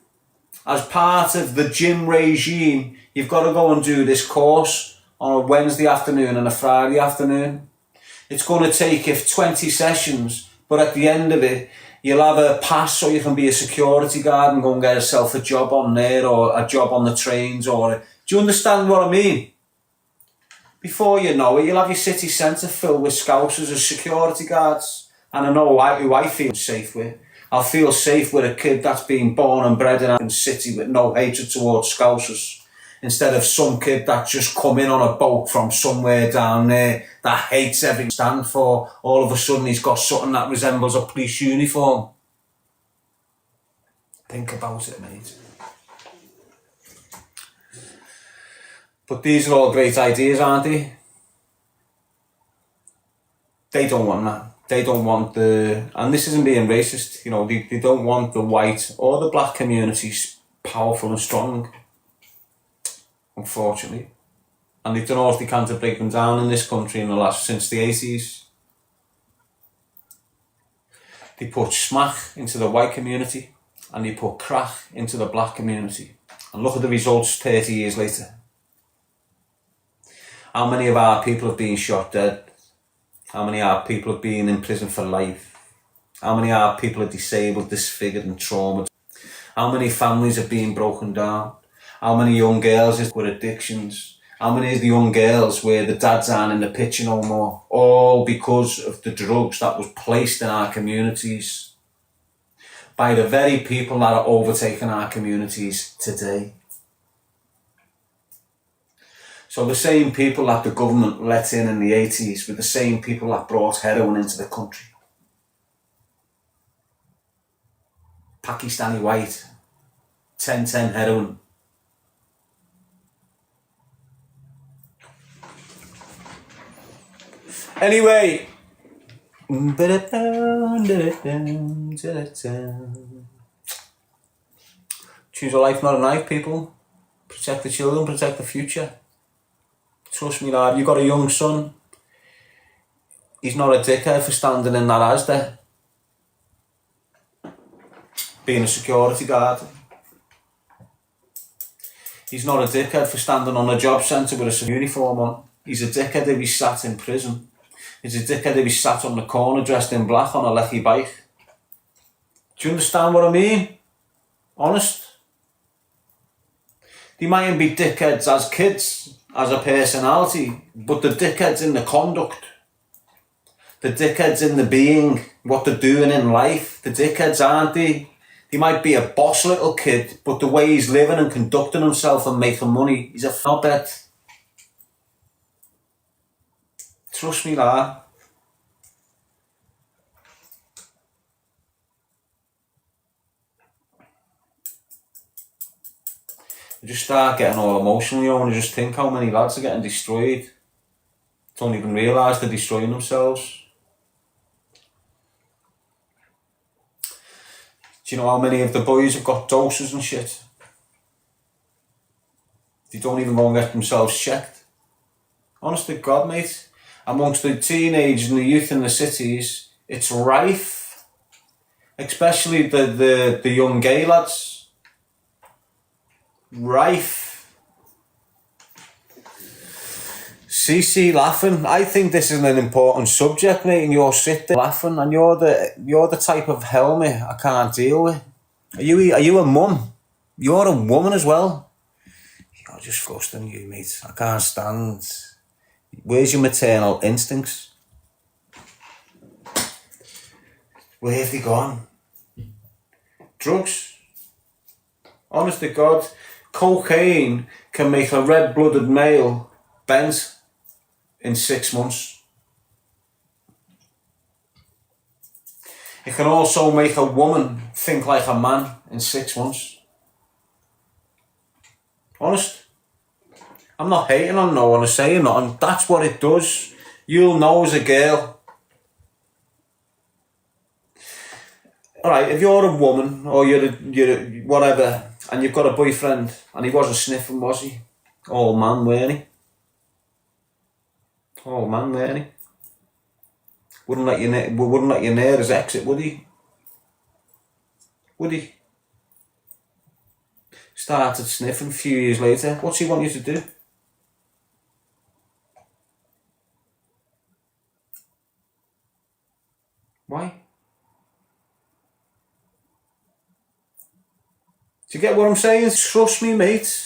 as part of the gym regime? You've got to go and do this course on a Wednesday afternoon and a Friday afternoon. It's going to take you 20 sessions, but at the end of it, you'll have a pass so you can be a security guard and go and get yourself a job on there or a job on the trains. Do you understand what I mean? Before you know it, you'll have your city centre filled with Scousers as security guards. And I know who I feel safe with. I'll feel safe with a kid that's been born and bred in a city with no hatred towards Scousers, instead of some kid that's just come in on a boat from somewhere down there that hates everything stand for. All of a sudden he's got something that resembles a police uniform. Think about it, mate. But these are all great ideas, aren't they? They don't want that. They don't want and this isn't being racist, you know, they don't want the white or the black communities powerful and strong, unfortunately. And they've done all they can to break them down in this country since the 80s. They put smack into the white community and they put crack into the black community. And look at the results 30 years later. How many of our people have been shot dead? How many of our people have been in prison for life? How many of our people are disabled, disfigured and traumatized? How many families have been broken down? How many young girls with addictions? How many of the young girls where the dads aren't in the picture no more? All because of the drugs that was placed in our communities by the very people that are overtaking our communities today. So the same people that the government let in the 80s were the same people that brought heroin into the country. Pakistani white, 1010 heroin. Anyway. Choose a life, not a knife, people. Protect the children, protect the future. Trust me, lad, you've got a young son. He's not a dickhead for standing in that Asda, being a security guard. He's not a dickhead for standing on a job centre with a uniform on. He's a dickhead if he's sat in prison. He's a dickhead if he's sat on the corner dressed in black on a lecky bike. Do you understand what I mean? Honest. They mightn't be dickheads as kids, as a personality, but the dickheads in the conduct, the dickheads in the being, what they're doing in life, the dickheads, aren't they? He might be a boss little kid, but the way he's living and conducting himself and making money, he's a knobhead. Trust me, lad. You just start getting all emotional, you know, and you just think how many lads are getting destroyed. Don't even realise they're destroying themselves. Do you know how many of the boys have got doses and shit? They don't even go and get themselves checked. Honest to God, mate. Amongst the teenagers and the youth in the cities, it's rife. Especially the young gay lads. Rife. CC laughing. I think this is an important subject, mate, and you're sitting laughing, and you're the type of helmet I can't deal with. Are you a mum? You're a woman as well. You're just disgusting, you, mate. I can't stand. Where's your maternal instincts? Where have they gone? Drugs. Honest to God, cocaine can make a red-blooded male bent in 6 months. It can also make a woman think like a man in 6 months. Honest. I'm not hating on no one or saying nothing. That's what it does. You'll know as a girl. Alright, if you're a woman, or you're whatever, and you've got a boyfriend, and he wasn't sniffing, was he? Old man, weren't he? Old man, weren't he? Wouldn't let you near his exit, would he? Would he? Started sniffing a few years later. What's he want you to do? Why? Do you get what I'm saying? Trust me, mate.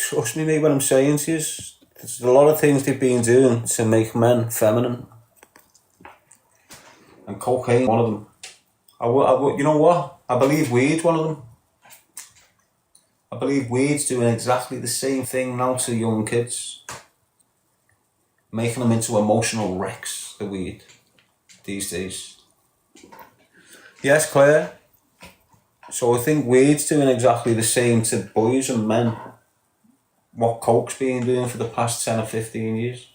Trust me, mate, what I'm saying to you. There's a lot of things they've been doing to make men feminine. And cocaine, one of them. You know what? I believe weed's one of them. I believe weed's doing exactly the same thing now to young kids. Making them into emotional wrecks, the weed, these days. Yes, Claire. So I think weed's doing exactly the same to boys and men what coke's been doing for the past 10 or 15 years.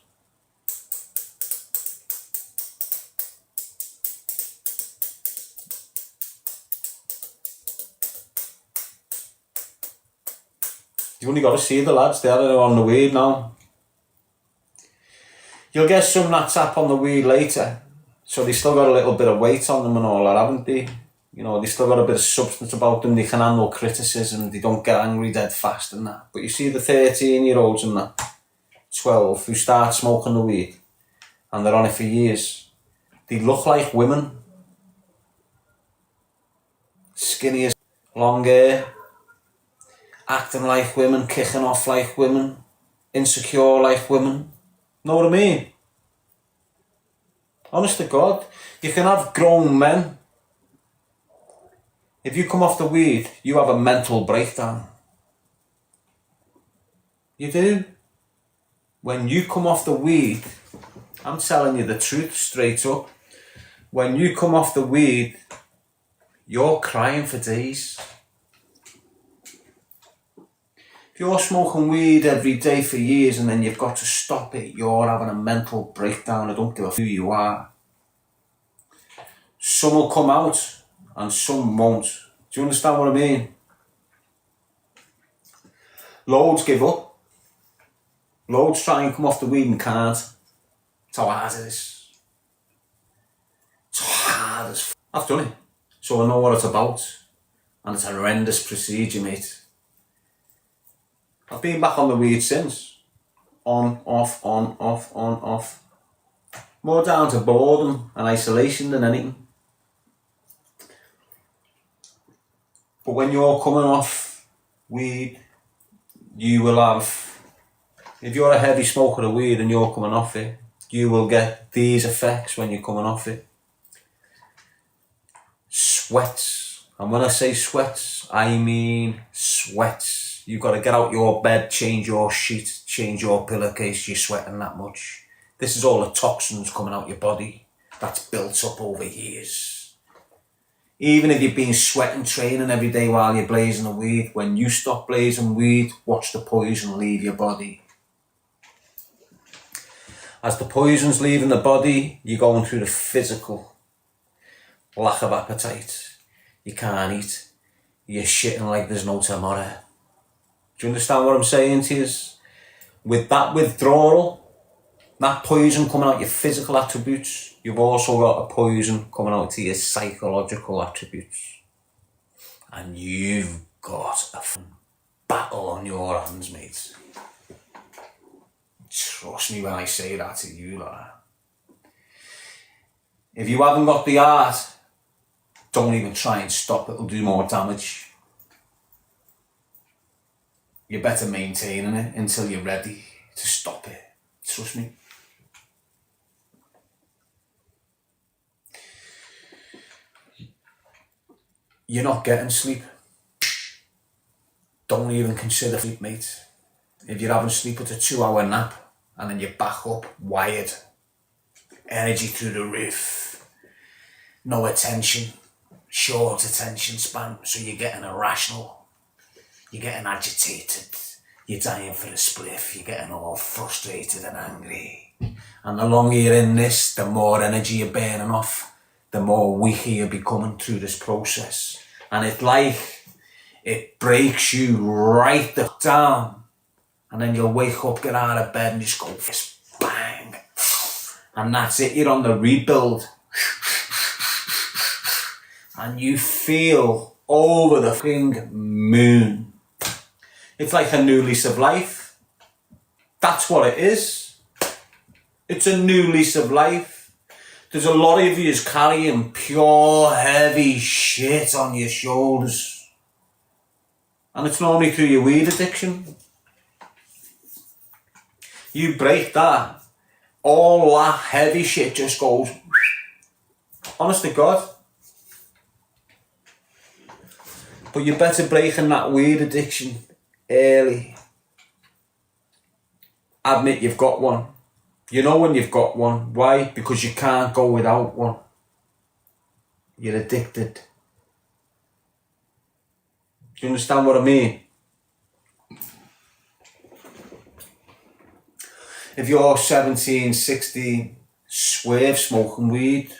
You've only got to see the lads, they're on the weed now. You'll get some that tap on the weed later, so they still got a little bit of weight on them and all that, haven't they? You know, they still got a bit of substance about them, they can handle criticism, they don't get angry dead fast and that. But you see the 13-year-olds and that, 12, who start smoking the weed, and they're on it for years, they look like women. Skinny as long hair, acting like women, kicking off like women, insecure like women. Know what I mean? Honest to God, you can have grown men. If you come off the weed, you have a mental breakdown. You do. When you come off the weed, I'm telling you the truth straight up. When you come off the weed, you're crying for days. If you're smoking weed every day for years and then you've got to stop it, you're having a mental breakdown. I don't give a who you are. Some will come out and some won't. Do you understand what I mean? Loads give up. Loads try and come off the weed and can't. It's how hard it is. It's hard as I've done it, so I know what it's about. And it's a horrendous procedure, mate. I've been back on the weed since. On, off, on, off, on, off. More down to boredom and isolation than anything. But when you're coming off weed, you will have, if you're a heavy smoker of weed and you're coming off it, you will get these effects when you're coming off it. Sweats. And when I say sweats, I mean sweats. You've got to get out your bed, change your sheet, change your pillowcase, you're sweating that much. This is all the toxins coming out your body that's built up over years. Even if you've been sweating, training every day while you're blazing the weed, when you stop blazing weed, watch the poison leave your body. As the poison's leaving the body, you're going through the physical lack of appetite. You can't eat. You're shitting like there's no tomorrow. Do you understand what I'm saying to you? With that withdrawal, that poison coming out your physical attributes, you've also got a poison coming out to your psychological attributes. And you've got a battle on your hands, mate. Trust me when I say that to you, like. If you haven't got the art, don't even try and stop it, it'll do more damage. You're better maintaining it until you're ready to stop it. Trust me. You're not getting sleep. Don't even consider sleep, mate. If you're having sleep, it's a 2-hour nap and then you're back up, wired. Energy through the roof. No attention. Short attention span, so you're getting irrational. You're getting agitated. You're dying for a spliff. You're getting all frustrated and angry. And the longer you're in this, the more energy you're burning off, the more weaker you're becoming through this process. And it's like it breaks you right down. And then you'll wake up, get out of bed and just go, bang. And that's it, you're on the rebuild. And you feel over the fucking moon. It's like a new lease of life. That's what it is. It's a new lease of life. There's a lot of you carrying pure, heavy shit on your shoulders. And it's normally through your weed addiction. You break that, all that heavy shit just goes, honest to God. But you're better breaking that weed addiction early. Admit you've got one. You know when you've got one. Why? Because you can't go without one. You're addicted. Do you understand what I mean? If you're 17, 16, swerve smoking weed,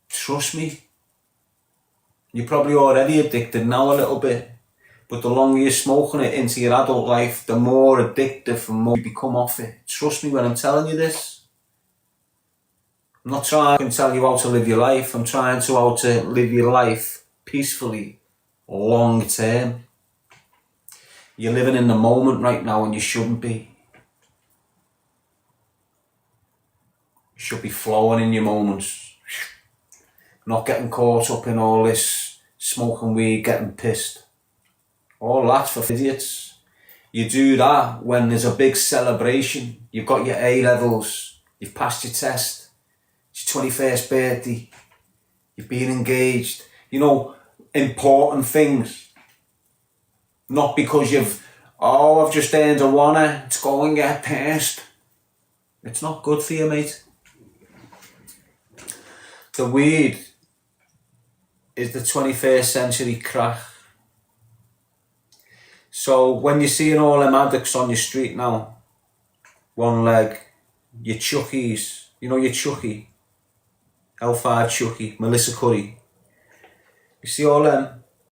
trust me, you're probably already addicted now a little bit. But the longer you're smoking it into your adult life, the more addictive and more you become off it. Trust me when I'm telling you this. I'm not trying to tell you how to live your life. I'm trying to how to live your life peacefully, long term. You're living in the moment right now and you shouldn't be. You should be flowing in your moments. Not getting caught up in all this smoking weed, getting pissed. All that's for idiots. You do that when there's a big celebration. You've got your A-levels. You've passed your test. It's your 21st birthday. You've been engaged. You know, important things. Not because I've just earned a wanna. It's go and get pissed. It's not good for you, mate. The weed is the 21st century crack. So when you're seeing all them addicts on your street now, one leg, your Chuckies, you know your Chucky, L5 Chucky, Melissa Curry, you see all them,